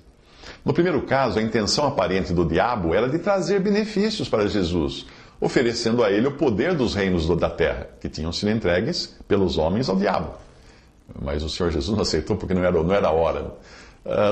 Speaker 2: No primeiro caso, a intenção aparente do diabo era de trazer benefícios para Jesus, oferecendo a ele o poder dos reinos da terra, que tinham sido entregues pelos homens ao diabo. Mas o Senhor Jesus não aceitou porque não era a hora.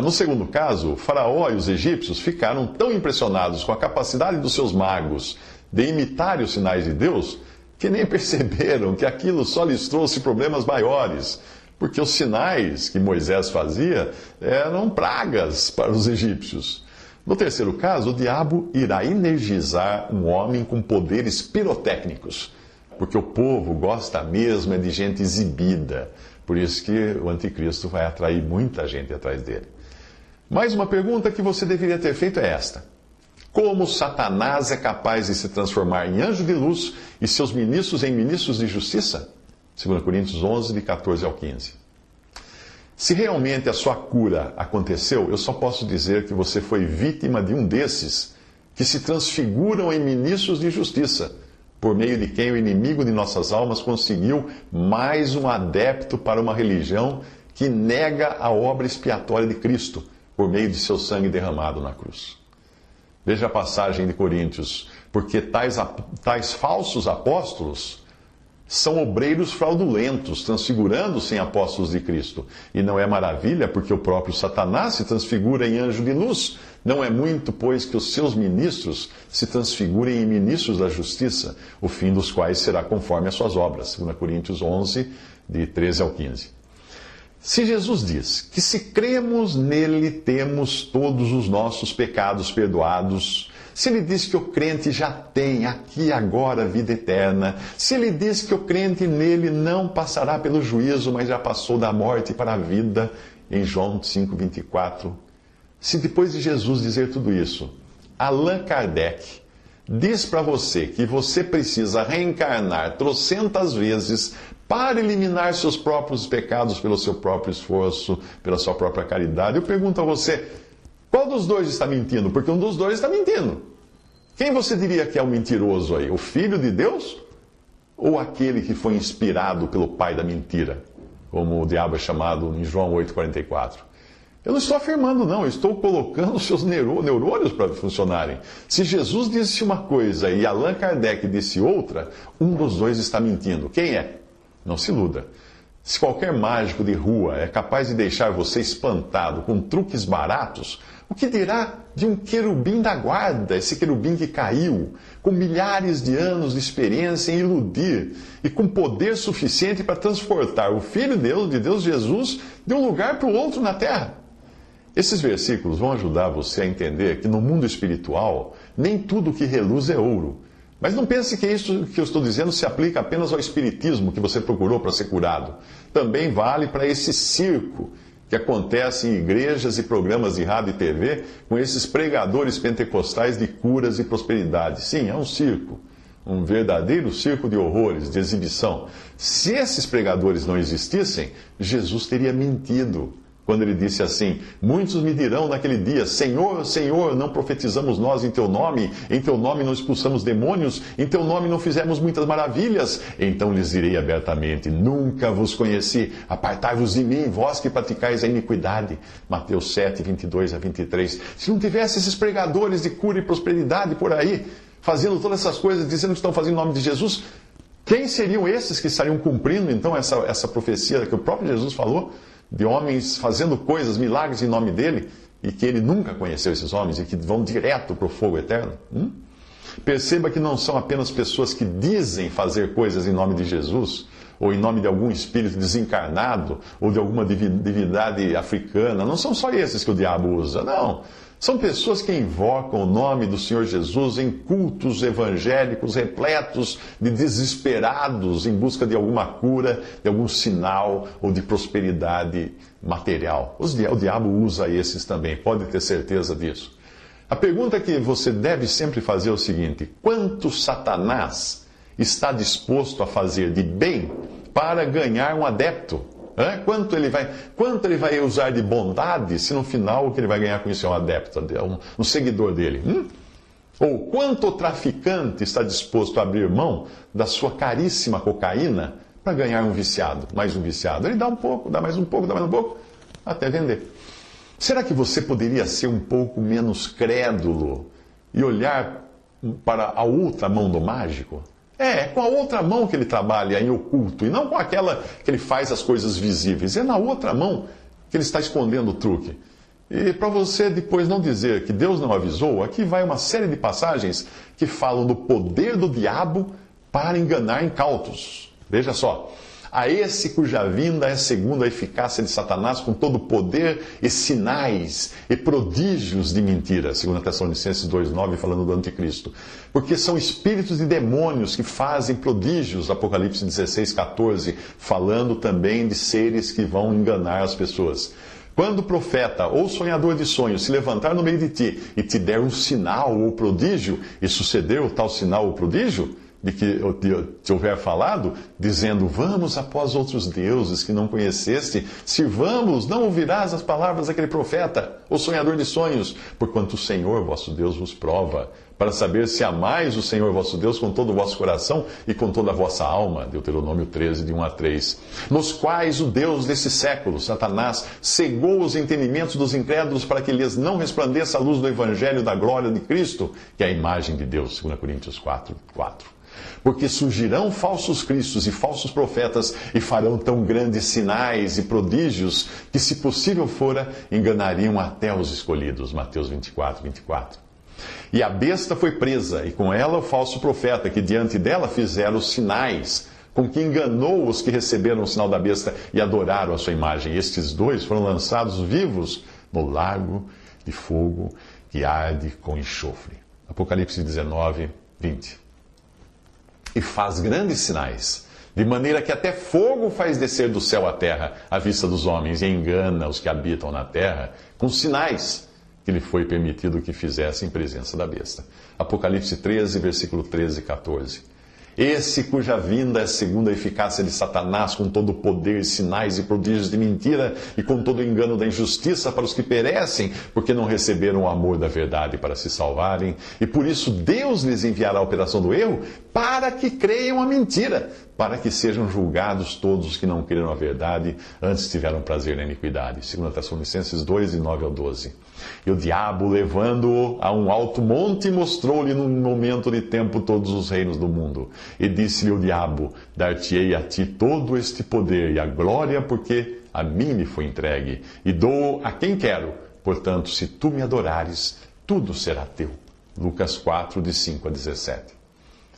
Speaker 2: No segundo caso, o Faraó e os egípcios ficaram tão impressionados com a capacidade dos seus magos de imitar os sinais de Deus, que nem perceberam que aquilo só lhes trouxe problemas maiores, porque os sinais que Moisés fazia eram pragas para os egípcios. No terceiro caso, o diabo irá energizar um homem com poderes pirotécnicos, porque o povo gosta mesmo de gente exibida. Por isso que o anticristo vai atrair muita gente atrás dele. Mais uma pergunta que você deveria ter feito é esta: como Satanás é capaz de se transformar em anjo de luz e seus ministros em ministros de justiça? 2 Coríntios 11, de 14 ao 15. Se realmente a sua cura aconteceu, eu só posso dizer que você foi vítima de um desses que se transfiguram em ministros de justiça, por meio de quem o inimigo de nossas almas conseguiu mais um adepto para uma religião que nega a obra expiatória de Cristo, por meio de seu sangue derramado na cruz. Veja a passagem de Coríntios: porque tais falsos apóstolos são obreiros fraudulentos, transfigurando-se em apóstolos de Cristo. E não é maravilha, porque o próprio Satanás se transfigura em anjo de luz. Não é muito, pois, que os seus ministros se transfigurem em ministros da justiça, o fim dos quais será conforme as suas obras. 2 Coríntios 11, de 13 ao 15. Se Jesus diz que se cremos nele temos todos os nossos pecados perdoados, se ele diz que o crente já tem aqui e agora a vida eterna, se ele diz que o crente nele não passará pelo juízo, mas já passou da morte para a vida, em João 5,24, se depois de Jesus dizer tudo isso, Allan Kardec diz para você que você precisa reencarnar trocentas vezes para eliminar seus próprios pecados pelo seu próprio esforço, pela sua própria caridade, eu pergunto a você, qual dos dois está mentindo? Porque um dos dois está mentindo. Quem você diria que é o mentiroso aí? O Filho de Deus? Ou aquele que foi inspirado pelo pai da mentira? Como o diabo é chamado em João 8,44. Eu não estou afirmando, não. Eu estou colocando os seus neurônios para funcionarem. Se Jesus disse uma coisa e Allan Kardec disse outra, um dos dois está mentindo. Quem é? Não se iluda. Se qualquer mágico de rua é capaz de deixar você espantado com truques baratos, o que dirá de um querubim da guarda, esse querubim que caiu, com milhares de anos de experiência em iludir e com poder suficiente para transportar o Filho de Deus Jesus de um lugar para o outro na terra? Esses versículos vão ajudar você a entender que no mundo espiritual nem tudo que reluz é ouro. Mas não pense que isso que eu estou dizendo se aplica apenas ao espiritismo que você procurou para ser curado. Também vale para esse circo que acontece em igrejas e programas de rádio e TV com esses pregadores pentecostais de curas e prosperidade. Sim, é um circo. Um verdadeiro circo de horrores, de exibição. Se esses pregadores não existissem, Jesus teria mentido quando ele disse assim, muitos me dirão naquele dia, Senhor, Senhor, não profetizamos nós em teu nome não expulsamos demônios, em teu nome não fizemos muitas maravilhas. Então lhes direi abertamente, nunca vos conheci, apartai-vos de mim, vós que praticais a iniquidade. Mateus 7, 22 a 23. Se não tivesse esses pregadores de cura e prosperidade por aí, fazendo todas essas coisas, dizendo que estão fazendo em nome de Jesus, quem seriam esses que estariam cumprindo então essa profecia que o próprio Jesus falou? De homens fazendo coisas, milagres em nome dele, e que ele nunca conheceu esses homens, e que vão direto para o fogo eterno. Perceba que não são apenas pessoas que dizem fazer coisas em nome de Jesus, ou em nome de algum espírito desencarnado, ou de alguma divindade africana. Não são só esses que o diabo usa, não. São pessoas que invocam o nome do Senhor Jesus em cultos evangélicos repletos de desesperados em busca de alguma cura, de algum sinal ou de prosperidade material. O diabo usa esses também, pode ter certeza disso. A pergunta que você deve sempre fazer é o seguinte: quanto Satanás está disposto a fazer de bem para ganhar um adepto? Quanto ele vai usar de bondade, se no final o que ele vai ganhar com isso é um adepto, um seguidor dele? Ou quanto o traficante está disposto a abrir mão da sua caríssima cocaína para ganhar um viciado, mais um viciado? Ele dá um pouco, dá mais um pouco, até vender. Será que você poderia ser um pouco menos crédulo e olhar para a outra mão do mágico? Com a outra mão que ele trabalha em oculto, e não com aquela que ele faz as coisas visíveis. É na outra mão que ele está escondendo o truque. E para você depois não dizer que Deus não avisou, aqui vai uma série de passagens que falam do poder do diabo para enganar incautos. Veja só. A esse cuja vinda é segundo a eficácia de Satanás, com todo o poder e sinais e prodígios de mentira, segundo Tessalonicenses 2,9, falando do anticristo. Porque são espíritos de demônios que fazem prodígios, Apocalipse 16,14, falando também de seres que vão enganar as pessoas. Quando o profeta ou sonhador de sonhos se levantar no meio de ti e te der um sinal ou prodígio, e sucedeu tal sinal ou prodígio, de que eu te houver falado, dizendo, vamos após outros deuses que não conheceste, sirvamos, não ouvirás as palavras daquele profeta, ou sonhador de sonhos, porquanto o Senhor vosso Deus vos prova, para saber se amais o Senhor vosso Deus com todo o vosso coração e com toda a vossa alma, Deuteronômio 13, de 1 a 3, nos quais o Deus desse século, Satanás, cegou os entendimentos dos incrédulos para que lhes não resplandeça a luz do Evangelho da glória de Cristo, que é a imagem de Deus, 2 Coríntios 4, 4. Porque surgirão falsos cristos e falsos profetas e farão tão grandes sinais e prodígios que, se possível fora, enganariam até os escolhidos. Mateus 24, 24. E a besta foi presa, e com ela o falso profeta, que diante dela fizeram os sinais, com que enganou os que receberam o sinal da besta e adoraram a sua imagem. E estes dois foram lançados vivos no lago de fogo que arde com enxofre. Apocalipse 19, 20. E faz grandes sinais, de maneira que até fogo faz descer do céu à terra à vista dos homens, e engana os que habitam na terra com sinais que lhe foi permitido que fizesse em presença da besta. Apocalipse 13, versículo 13 e 14. Esse cuja vinda é segundo a eficácia de Satanás, com todo o poder, sinais e prodígios de mentira, e com todo o engano da injustiça para os que perecem, porque não receberam o amor da verdade para se salvarem, e por isso Deus lhes enviará a operação do erro, para que creiam a mentira, para que sejam julgados todos os que não creram a verdade, antes tiveram prazer na iniquidade. 2 Tessalonicenses 2, de 9 ao 12. E o diabo, levando-o a um alto monte, mostrou-lhe num momento de tempo todos os reinos do mundo. E disse-lhe o diabo: dar-te-ei a ti todo este poder e a glória, porque a mim me foi entregue, e dou a quem quero. Portanto, se tu me adorares, tudo será teu. Lucas 4, de 5 a 17.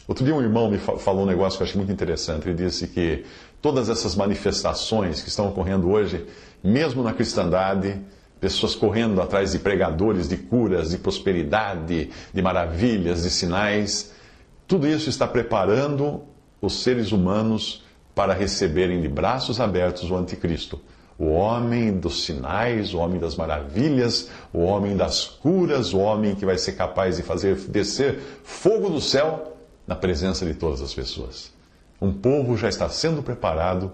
Speaker 2: Outro dia um irmão me falou um negócio que eu achei muito interessante. Ele disse que todas essas manifestações que estão ocorrendo hoje, mesmo na cristandade, pessoas correndo atrás de pregadores de curas, de prosperidade, de maravilhas, de sinais, tudo isso está preparando os seres humanos para receberem de braços abertos o anticristo. O homem dos sinais, o homem das maravilhas, o homem das curas, o homem que vai ser capaz de fazer descer fogo do céu na presença de todas as pessoas. Um povo já está sendo preparado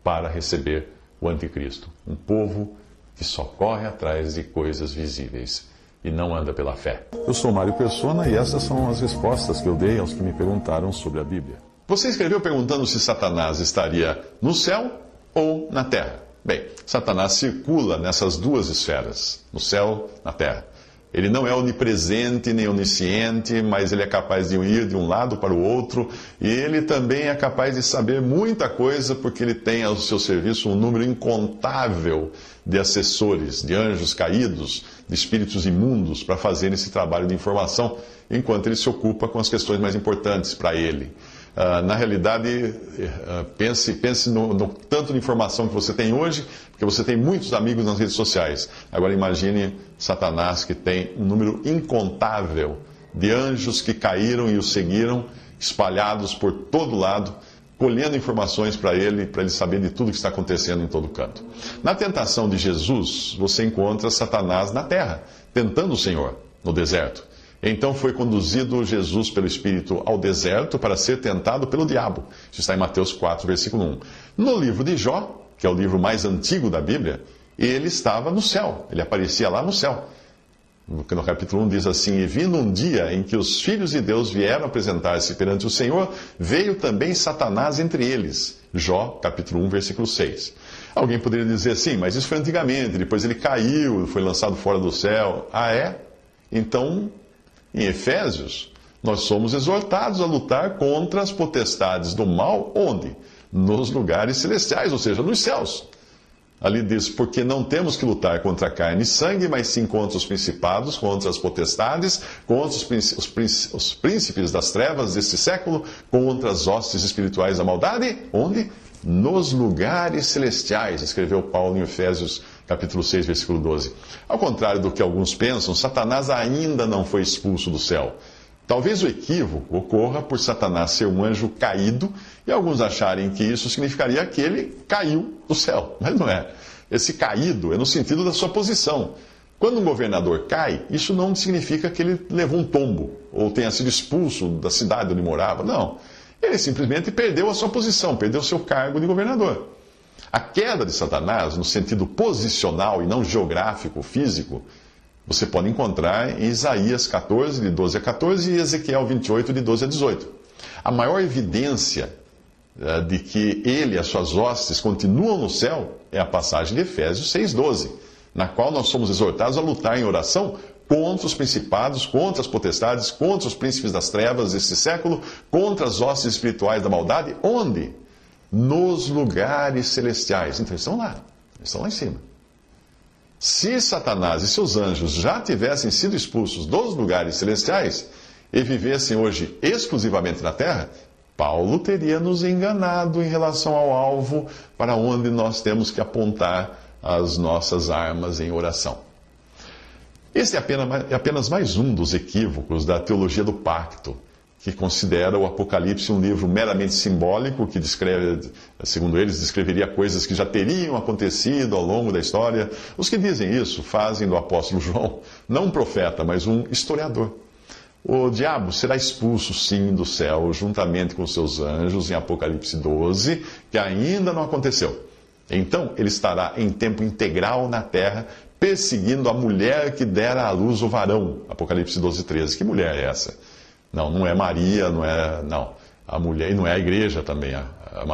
Speaker 2: para receber o anticristo. Um povo que só corre atrás de coisas visíveis e não anda pela fé.
Speaker 1: Eu sou Mário Persona e essas são as respostas que eu dei aos que me perguntaram sobre a Bíblia.
Speaker 2: Você escreveu perguntando se Satanás estaria no céu ou na terra. Bem, Satanás circula nessas duas esferas, no céu, na terra. Ele não é onipresente nem onisciente, mas ele é capaz de ir de um lado para o outro, e ele também é capaz de saber muita coisa, porque ele tem ao seu serviço um número incontável de assessores, de anjos caídos, de espíritos imundos, para fazer esse trabalho de informação, enquanto ele se ocupa com as questões mais importantes para ele. Na realidade, pense no tanto de informação que você tem hoje, porque você tem muitos amigos nas redes sociais. Agora imagine Satanás, que tem um número incontável de anjos que caíram e o seguiram, espalhados por todo lado, colhendo informações para ele saber de tudo que está acontecendo em todo canto. Na tentação de Jesus, você encontra Satanás na terra, tentando o Senhor no deserto. Então foi conduzido Jesus pelo Espírito ao deserto para ser tentado pelo diabo. Isso está em Mateus 4, versículo 1. No livro de Jó, que é o livro mais antigo da Bíblia, ele estava no céu, ele aparecia lá no céu. No capítulo 1 diz assim: e vindo um dia em que os filhos de Deus vieram apresentar-se perante o Senhor, veio também Satanás entre eles. Jó, capítulo 1, versículo 6. Alguém poderia dizer assim, mas isso foi antigamente, depois ele caiu, foi lançado fora do céu. Ah, é? Então, em Efésios, nós somos exortados a lutar contra as potestades do mal, onde? Nos lugares celestiais, ou seja, nos céus. Ali diz, porque não temos que lutar contra carne e sangue, mas sim contra os principados, contra as potestades, contra os príncipes das trevas deste século, contra as hostes espirituais da maldade, onde? Nos lugares celestiais, escreveu Paulo em Efésios capítulo 6, versículo 12. Ao contrário do que alguns pensam, Satanás ainda não foi expulso do céu. Talvez o equívoco ocorra por Satanás ser um anjo caído e alguns acharem que isso significaria que ele caiu do céu. Mas não é. Esse caído é no sentido da sua posição. Quando um governador cai, isso não significa que ele levou um tombo ou tenha sido expulso da cidade onde morava. Não. Ele simplesmente perdeu a sua posição, perdeu o seu cargo de governador. A queda de Satanás, no sentido posicional e não geográfico, físico, você pode encontrar em Isaías 14, de 12 a 14, e Ezequiel 28, de 12 a 18. A maior evidência de que ele e as suas hostes continuam no céu é a passagem de Efésios 6, 12, na qual nós somos exortados a lutar em oração contra os principados, contra as potestades, contra os príncipes das trevas desse século, contra as hostes espirituais da maldade. Onde? Nos lugares celestiais. Então eles estão lá. Eles estão lá em cima. Se Satanás e seus anjos já tivessem sido expulsos dos lugares celestiais e vivessem hoje exclusivamente na terra, Paulo teria nos enganado em relação ao alvo para onde nós temos que apontar as nossas armas em oração. Este é apenas mais um dos equívocos da teologia do pacto, que considera o Apocalipse um livro meramente simbólico, que descreve, segundo eles, descreveria coisas que já teriam acontecido ao longo da história. Os que dizem isso fazem do apóstolo João não um profeta, mas um historiador. O diabo será expulso, sim, do céu, juntamente com seus anjos, em Apocalipse 12, que ainda não aconteceu. Então, ele estará em tempo integral na terra, perseguindo a mulher que dera à luz o varão. Apocalipse 12, 13. Que mulher é essa? Não é Maria, não. A mulher, e não é a igreja também. A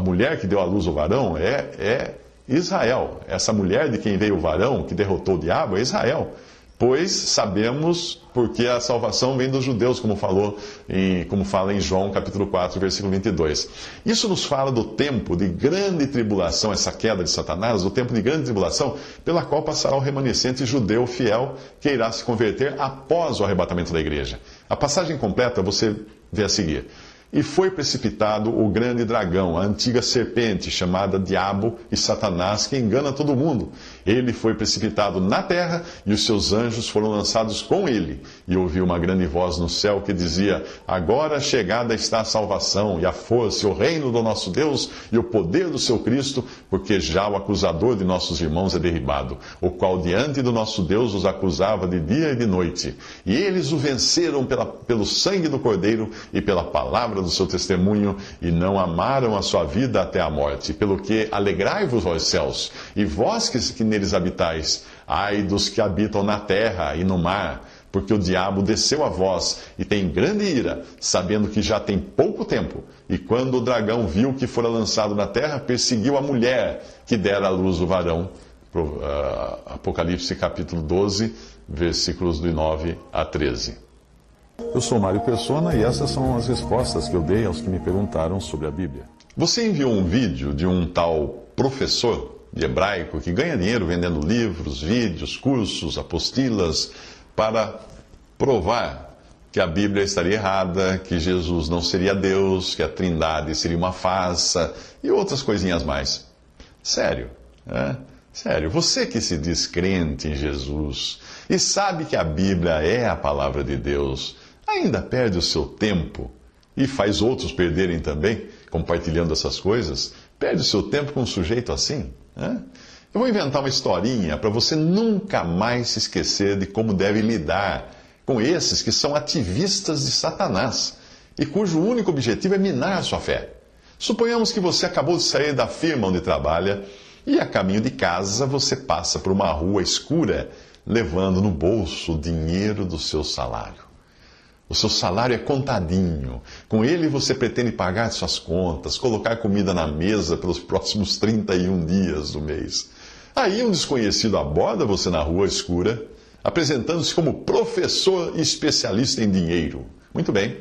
Speaker 2: mulher que deu à luz o varão é Israel. Essa mulher de quem veio o varão, que derrotou o diabo, é Israel. Pois sabemos porque a salvação vem dos judeus, como fala em João capítulo 4, versículo 22. Isso nos fala do tempo de grande tribulação, essa queda de Satanás, do tempo de grande tribulação, pela qual passará o remanescente judeu fiel, que irá se converter após o arrebatamento da igreja. A passagem completa você vê a seguir. E foi precipitado o grande dragão, a antiga serpente, chamada Diabo e Satanás, que engana todo mundo. Ele foi precipitado na terra e os seus anjos foram lançados com ele. E ouvi uma grande voz no céu que dizia: agora chegada está a salvação e a força e o reino do nosso Deus e o poder do seu Cristo, porque já o acusador de nossos irmãos é derribado, o qual diante do nosso Deus os acusava de dia e de noite. E eles o venceram pelo sangue do Cordeiro e pela palavra do seu testemunho, e não amaram a sua vida até a morte. Pelo que alegrai-vos, ó céus, e vós que neles habitais, ai dos que habitam na terra e no mar, porque o diabo desceu a vós e tem grande ira, sabendo que já tem pouco tempo. E quando o dragão viu que fora lançado na terra, perseguiu a mulher que dera à luz o varão. Apocalipse capítulo 12, versículos de 9 a 13.
Speaker 1: Eu sou Mário Persona e essas são as respostas que eu dei aos que me perguntaram sobre a Bíblia.
Speaker 2: Você enviou um vídeo de um tal professor de hebraico que ganha dinheiro vendendo livros, vídeos, cursos, apostilas, para provar que a Bíblia estaria errada, que Jesus não seria Deus, que a Trindade seria uma farsa e outras coisinhas mais. Sério, né? Sério, você que se diz crente em Jesus e sabe que a Bíblia é a palavra de Deus, ainda perde o seu tempo e faz outros perderem também, compartilhando essas coisas? Perde o seu tempo com um sujeito assim? Né? Eu vou inventar uma historinha para você nunca mais se esquecer de como deve lidar com esses que são ativistas de Satanás e cujo único objetivo é minar a sua fé. Suponhamos que você acabou de sair da firma onde trabalha e a caminho de casa você passa por uma rua escura, levando no bolso o dinheiro do seu salário. O seu salário é contadinho. Com ele você pretende pagar suas contas, colocar comida na mesa pelos próximos 31 dias do mês. Aí um desconhecido aborda você na rua escura, apresentando-se como professor e especialista em dinheiro. Muito bem.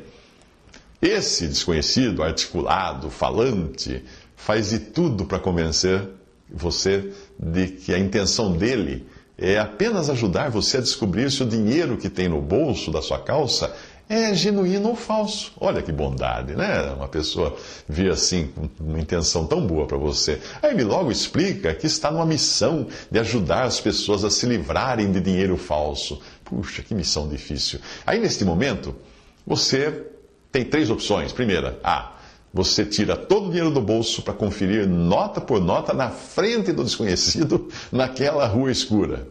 Speaker 2: Esse desconhecido, articulado, falante, faz de tudo para convencer você de que a intenção dele é apenas ajudar você a descobrir se o dinheiro que tem no bolso da sua calça é genuíno ou falso. Olha que bondade, né? Uma pessoa vir assim com uma intenção tão boa para você. Aí ele logo explica que está numa missão de ajudar as pessoas a se livrarem de dinheiro falso. Puxa, que missão difícil. Aí neste momento, você tem 3 opções. Primeira, você tira todo o dinheiro do bolso para conferir nota por nota na frente do desconhecido naquela rua escura.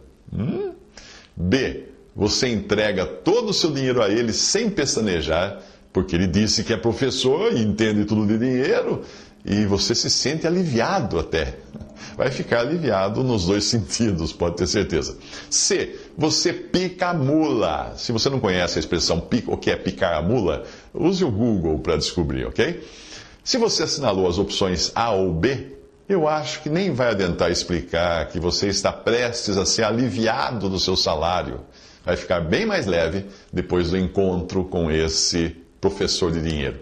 Speaker 2: B, você entrega todo o seu dinheiro a ele sem pestanejar, porque ele disse que é professor e entende tudo de dinheiro, e você se sente aliviado até. Vai ficar aliviado nos 2 sentidos, pode ter certeza. C, você pica a mula. Se você não conhece a expressão o que é picar a mula, use o Google para descobrir, ok? Se você assinalou as opções A ou B, eu acho que nem vai adiantar explicar que você está prestes a ser aliviado do seu salário. Vai ficar bem mais leve depois do encontro com esse professor de dinheiro.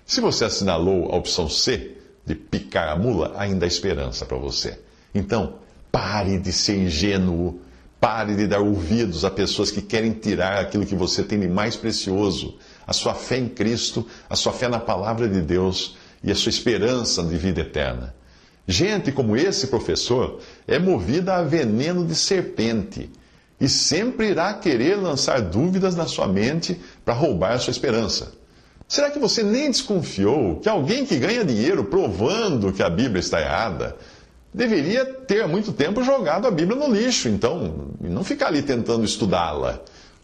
Speaker 2: Se você assinalou a opção C, de picar a mula, ainda há esperança para você. Então, pare de ser ingênuo. Pare de dar ouvidos a pessoas que querem tirar aquilo que você tem de mais precioso, a sua fé em Cristo, a sua fé na palavra de Deus e a sua esperança de vida eterna. Gente como esse professor é movida a veneno de serpente e sempre irá querer lançar dúvidas na sua mente para roubar a sua esperança. Será que você nem desconfiou que alguém que ganha dinheiro provando que a Bíblia está errada deveria ter há muito tempo jogado a Bíblia no lixo, então, e não ficar ali tentando estudá-la?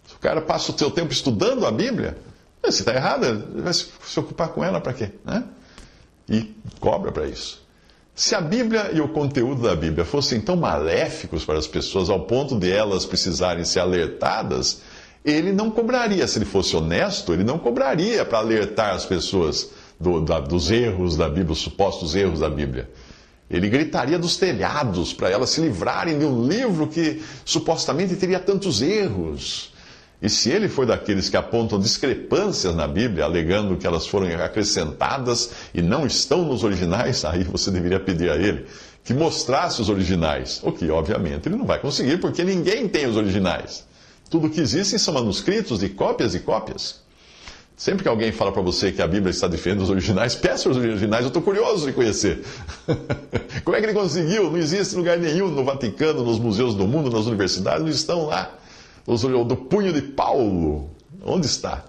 Speaker 2: Se o cara passa o seu tempo estudando a Bíblia, se está errada, vai se ocupar com ela para quê? Né? E cobra para isso. Se a Bíblia e o conteúdo da Bíblia fossem tão maléficos para as pessoas ao ponto de elas precisarem ser alertadas, ele não cobraria. Se ele fosse honesto, ele não cobraria para alertar as pessoas dos erros da Bíblia, os supostos erros da Bíblia. Ele gritaria dos telhados para elas se livrarem de um livro que supostamente teria tantos erros. E se ele for daqueles que apontam discrepâncias na Bíblia, alegando que elas foram acrescentadas e não estão nos originais, aí você deveria pedir a ele que mostrasse os originais. O que, obviamente, ele não vai conseguir, porque ninguém tem os originais. Tudo que existe são manuscritos de cópias e cópias. Sempre que alguém fala para você que a Bíblia está diferente dos originais, peça os originais, eu estou curioso de conhecer. Como é que ele conseguiu? Não existe lugar nenhum no Vaticano, nos museus do mundo, nas universidades, não estão lá. Do punho de Paulo, onde está?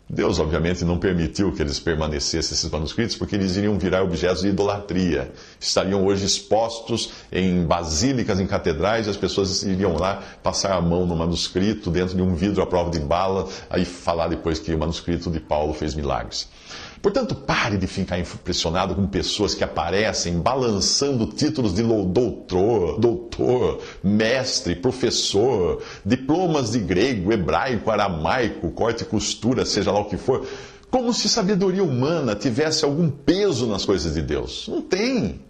Speaker 2: Deus, obviamente, não permitiu que eles permanecessem, esses manuscritos, porque eles iriam virar objetos de idolatria. Estariam hoje expostos em basílicas, em catedrais, e as pessoas iriam lá passar a mão no manuscrito, dentro de um vidro à prova de bala, aí falar depois que o manuscrito de Paulo fez milagres. Portanto, pare de ficar impressionado com pessoas que aparecem balançando títulos de doutor, mestre, professor, diplomas de grego, hebraico, aramaico, corte e costura, seja lá o que for, como se sabedoria humana tivesse algum peso nas coisas de Deus. Não tem.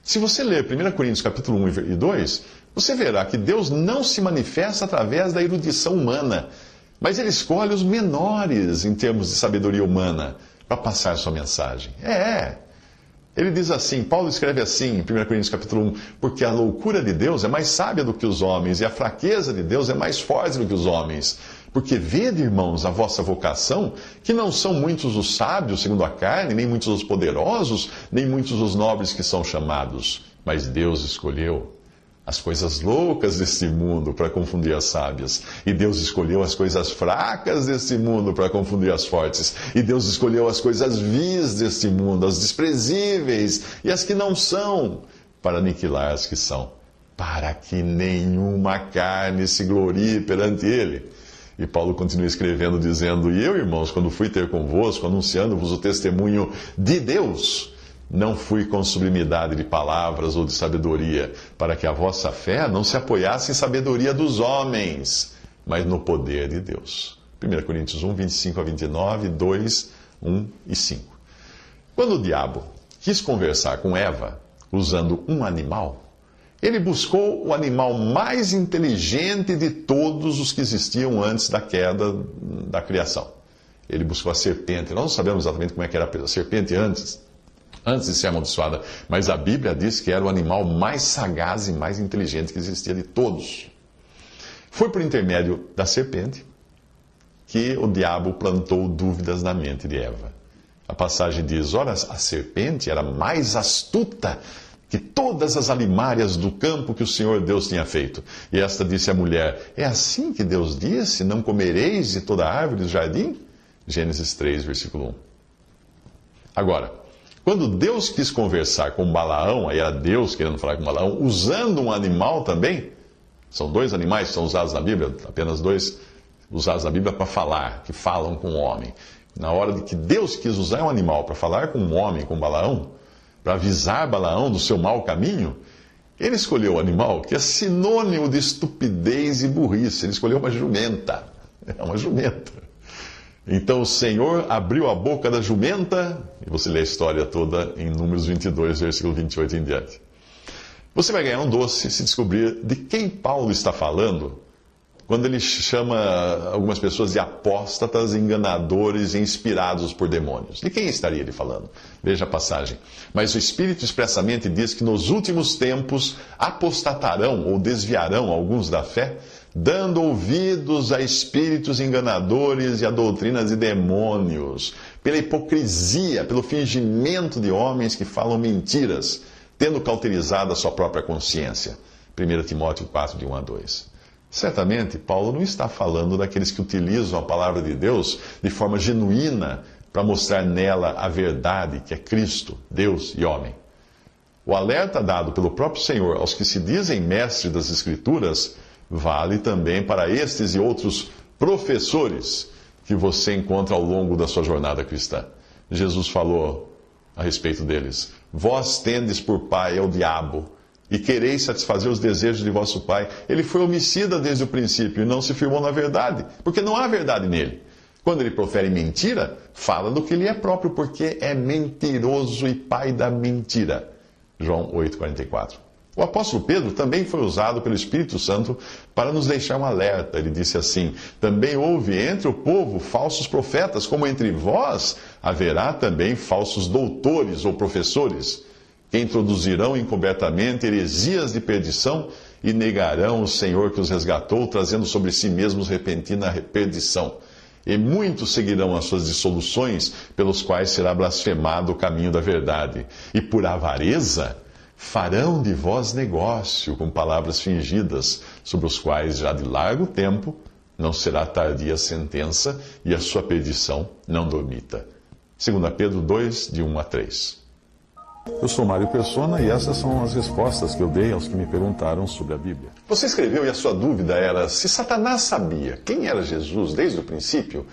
Speaker 2: Se você ler 1 Coríntios capítulo 1 e 2, você verá que Deus não se manifesta através da erudição humana, mas Ele escolhe os menores em termos de sabedoria humana para passar sua mensagem. Ele diz assim, Paulo escreve assim em 1 Coríntios capítulo 1, porque a loucura de Deus é mais sábia do que os homens, e a fraqueza de Deus é mais forte do que os homens. Porque vede, irmãos, a vossa vocação, que não são muitos os sábios segundo a carne, nem muitos os poderosos, nem muitos os nobres que são chamados, mas Deus escolheu as coisas loucas deste mundo para confundir as sábias. E Deus escolheu as coisas fracas deste mundo para confundir as fortes. E Deus escolheu as coisas vis deste mundo, as desprezíveis e as que não são, para aniquilar as que são, para que nenhuma carne se glorie perante Ele. E Paulo continua escrevendo, dizendo, e eu, irmãos, quando fui ter convosco, anunciando-vos o testemunho de Deus, não fui com sublimidade de palavras ou de sabedoria, para que a vossa fé não se apoiasse em sabedoria dos homens, mas no poder de Deus. 1 Coríntios 1, 25 a 29, 2, 1 e 5. Quando o diabo quis conversar com Eva, usando um animal, ele buscou o animal mais inteligente de todos os que existiam antes da queda da criação. Ele buscou a serpente. Nós não sabemos exatamente como é que era a serpente antes de ser amaldiçoada, mas a Bíblia diz que era o animal mais sagaz e mais inteligente que existia de todos. Foi por intermédio da serpente que o diabo plantou dúvidas na mente de Eva. A passagem diz, ora, a serpente era mais astuta que todas as alimárias do campo que o Senhor Deus tinha feito. E esta disse à mulher, é assim que Deus disse, não comereis de toda árvore do jardim? Gênesis 3, versículo 1. Agora, quando Deus quis conversar com Balaão, aí era Deus querendo falar com Balaão, usando um animal também, são dois animais que são usados na Bíblia, apenas dois usados na Bíblia para falar, que falam com o homem. Na hora de que Deus quis usar um animal para falar com um homem, com Balaão, para avisar Balaão do seu mau caminho, ele escolheu o animal que é sinônimo de estupidez e burrice. Ele escolheu uma jumenta. É uma jumenta. Então o Senhor abriu a boca da jumenta, e você lê a história toda em Números 22, versículo 28 em diante. Você vai ganhar um doce se descobrir de quem Paulo está falando quando ele chama algumas pessoas de apóstatas, enganadores e inspirados por demônios. De quem estaria ele falando? Veja a passagem. Mas o Espírito expressamente diz que nos últimos tempos apostatarão ou desviarão alguns da fé, dando ouvidos a espíritos enganadores e a doutrinas de demônios, pela hipocrisia, pelo fingimento de homens que falam mentiras, tendo cauterizado a sua própria consciência. 1 Timóteo 4, de 1 a 2. Certamente, Paulo não está falando daqueles que utilizam a palavra de Deus de forma genuína para mostrar nela a verdade, que é Cristo, Deus e homem. O alerta dado pelo próprio Senhor aos que se dizem mestres das Escrituras vale também para estes e outros professores que você encontra ao longo da sua jornada cristã. Jesus falou a respeito deles: vós tendes por pai ao diabo, e quereis satisfazer os desejos de vosso pai. Ele foi homicida desde o princípio e não se firmou na verdade, porque não há verdade nele. Quando ele profere mentira, fala do que lhe é próprio, porque é mentiroso e pai da mentira. João 8,44. O apóstolo Pedro também foi usado pelo Espírito Santo para nos deixar um alerta. Ele disse assim: também houve entre o povo falsos profetas, como entre vós haverá também falsos doutores ou professores, que introduzirão encobertamente heresias de perdição e negarão o Senhor que os resgatou, trazendo sobre si mesmos repentina perdição. E muitos seguirão as suas dissoluções, pelos quais será blasfemado o caminho da verdade. E por avareza farão de vós negócio com palavras fingidas, sobre os quais já de largo tempo não será tardia a sentença, e a sua perdição não dormita. 2 Pedro 2, de 1 a 3.
Speaker 1: Eu sou Mário Persona e essas são as respostas que eu dei aos que me perguntaram sobre a Bíblia.
Speaker 2: Você escreveu e a sua dúvida era: se Satanás sabia quem era Jesus desde o princípio,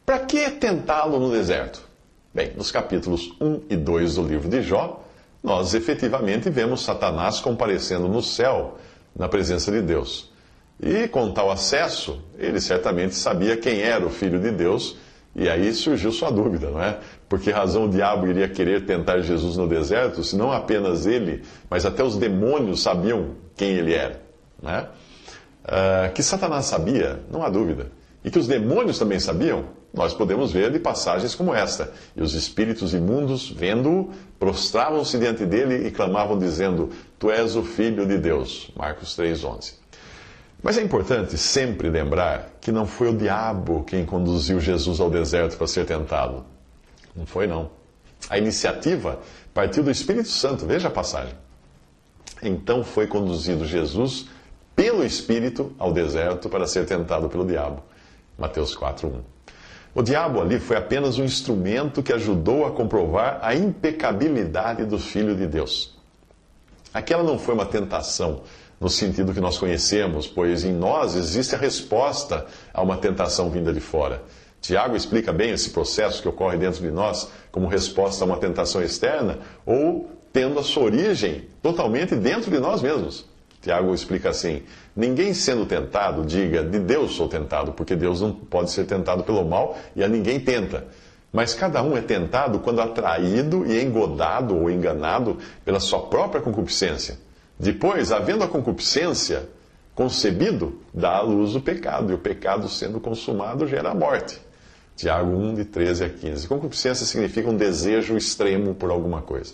Speaker 2: para que tentá-lo no deserto? Bem, nos capítulos 1 e 2 do livro de Jó, nós efetivamente vemos Satanás comparecendo no céu, na presença de Deus. E com tal acesso, ele certamente sabia quem era o Filho de Deus. E aí surgiu sua dúvida, não é? Por que razão o diabo iria querer tentar Jesus no deserto, se não apenas ele, mas até os demônios sabiam quem ele era, não é? Que Satanás sabia, não há dúvida. E que os demônios também sabiam, nós podemos ver de passagens como esta. E os espíritos imundos, vendo-o, prostravam-se diante dele e clamavam dizendo: Tu és o Filho de Deus. Marcos 3,11. Mas é importante sempre lembrar que não foi o diabo quem conduziu Jesus ao deserto para ser tentado. Não foi, não. A iniciativa partiu do Espírito Santo. Veja a passagem. Então foi conduzido Jesus pelo Espírito ao deserto para ser tentado pelo diabo. Mateus 4:1. O diabo ali foi apenas um instrumento que ajudou a comprovar a impecabilidade do Filho de Deus. Aquela não foi uma tentação no sentido que nós conhecemos, pois em nós existe a resposta a uma tentação vinda de fora. Tiago explica bem esse processo que ocorre dentro de nós como resposta a uma tentação externa ou tendo a sua origem totalmente dentro de nós mesmos. Tiago explica assim: ninguém sendo tentado diga, de Deus sou tentado, porque Deus não pode ser tentado pelo mal e a ninguém tenta. Mas cada um é tentado quando atraído e engodado ou enganado pela sua própria concupiscência. Depois, havendo a concupiscência concebido, dá à luz o pecado, e o pecado sendo consumado gera a morte. Tiago 1, de 13 a 15. Concupiscência significa um desejo extremo por alguma coisa.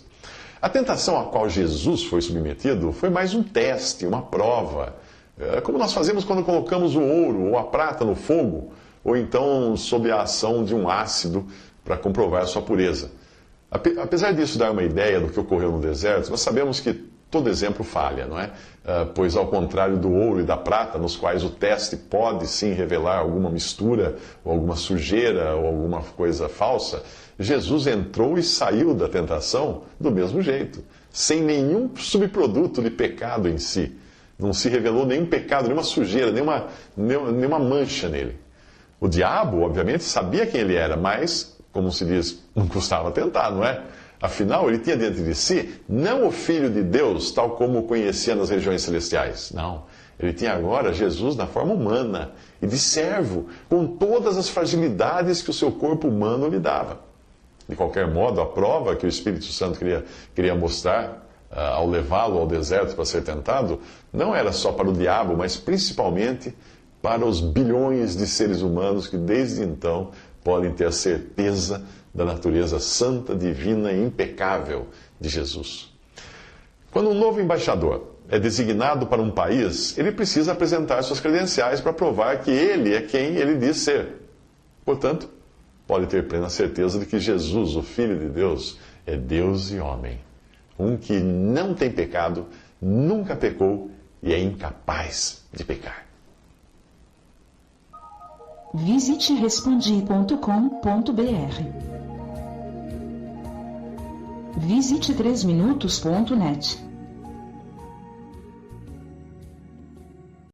Speaker 2: A tentação a qual Jesus foi submetido foi mais um teste, uma prova. Como nós fazemos quando colocamos o ouro ou a prata no fogo, ou então sob a ação de um ácido para comprovar a sua pureza. Apesar disso dar uma ideia do que ocorreu no deserto, nós sabemos que todo exemplo falha, não é? Pois ao contrário do ouro e da prata, nos quais o teste pode sim revelar alguma mistura, ou alguma sujeira, ou alguma coisa falsa, Jesus entrou e saiu da tentação do mesmo jeito, sem nenhum subproduto de pecado em si. Não se revelou nenhum pecado, nenhuma sujeira, nenhuma mancha nele. O diabo, obviamente, sabia quem ele era, mas, como se diz, não custava tentar, não é? Afinal, ele tinha dentro de si não o Filho de Deus, tal como o conhecia nas regiões celestiais. Não. Ele tinha agora Jesus na forma humana e de servo, com todas as fragilidades que o seu corpo humano lhe dava. De qualquer modo, a prova que o Espírito Santo queria mostrar ao levá-lo ao deserto para ser tentado, não era só para o diabo, mas principalmente para os bilhões de seres humanos que desde então podem ter a certeza da natureza santa, divina e impecável de Jesus. Quando um novo embaixador é designado para um país, ele precisa apresentar suas credenciais para provar que ele é quem ele diz ser. Portanto, pode ter plena certeza de que Jesus, o Filho de Deus, é Deus e homem. Um que não tem pecado, nunca pecou e é incapaz de pecar.
Speaker 3: Visite respondi.com.br. Visite 3minutos.net.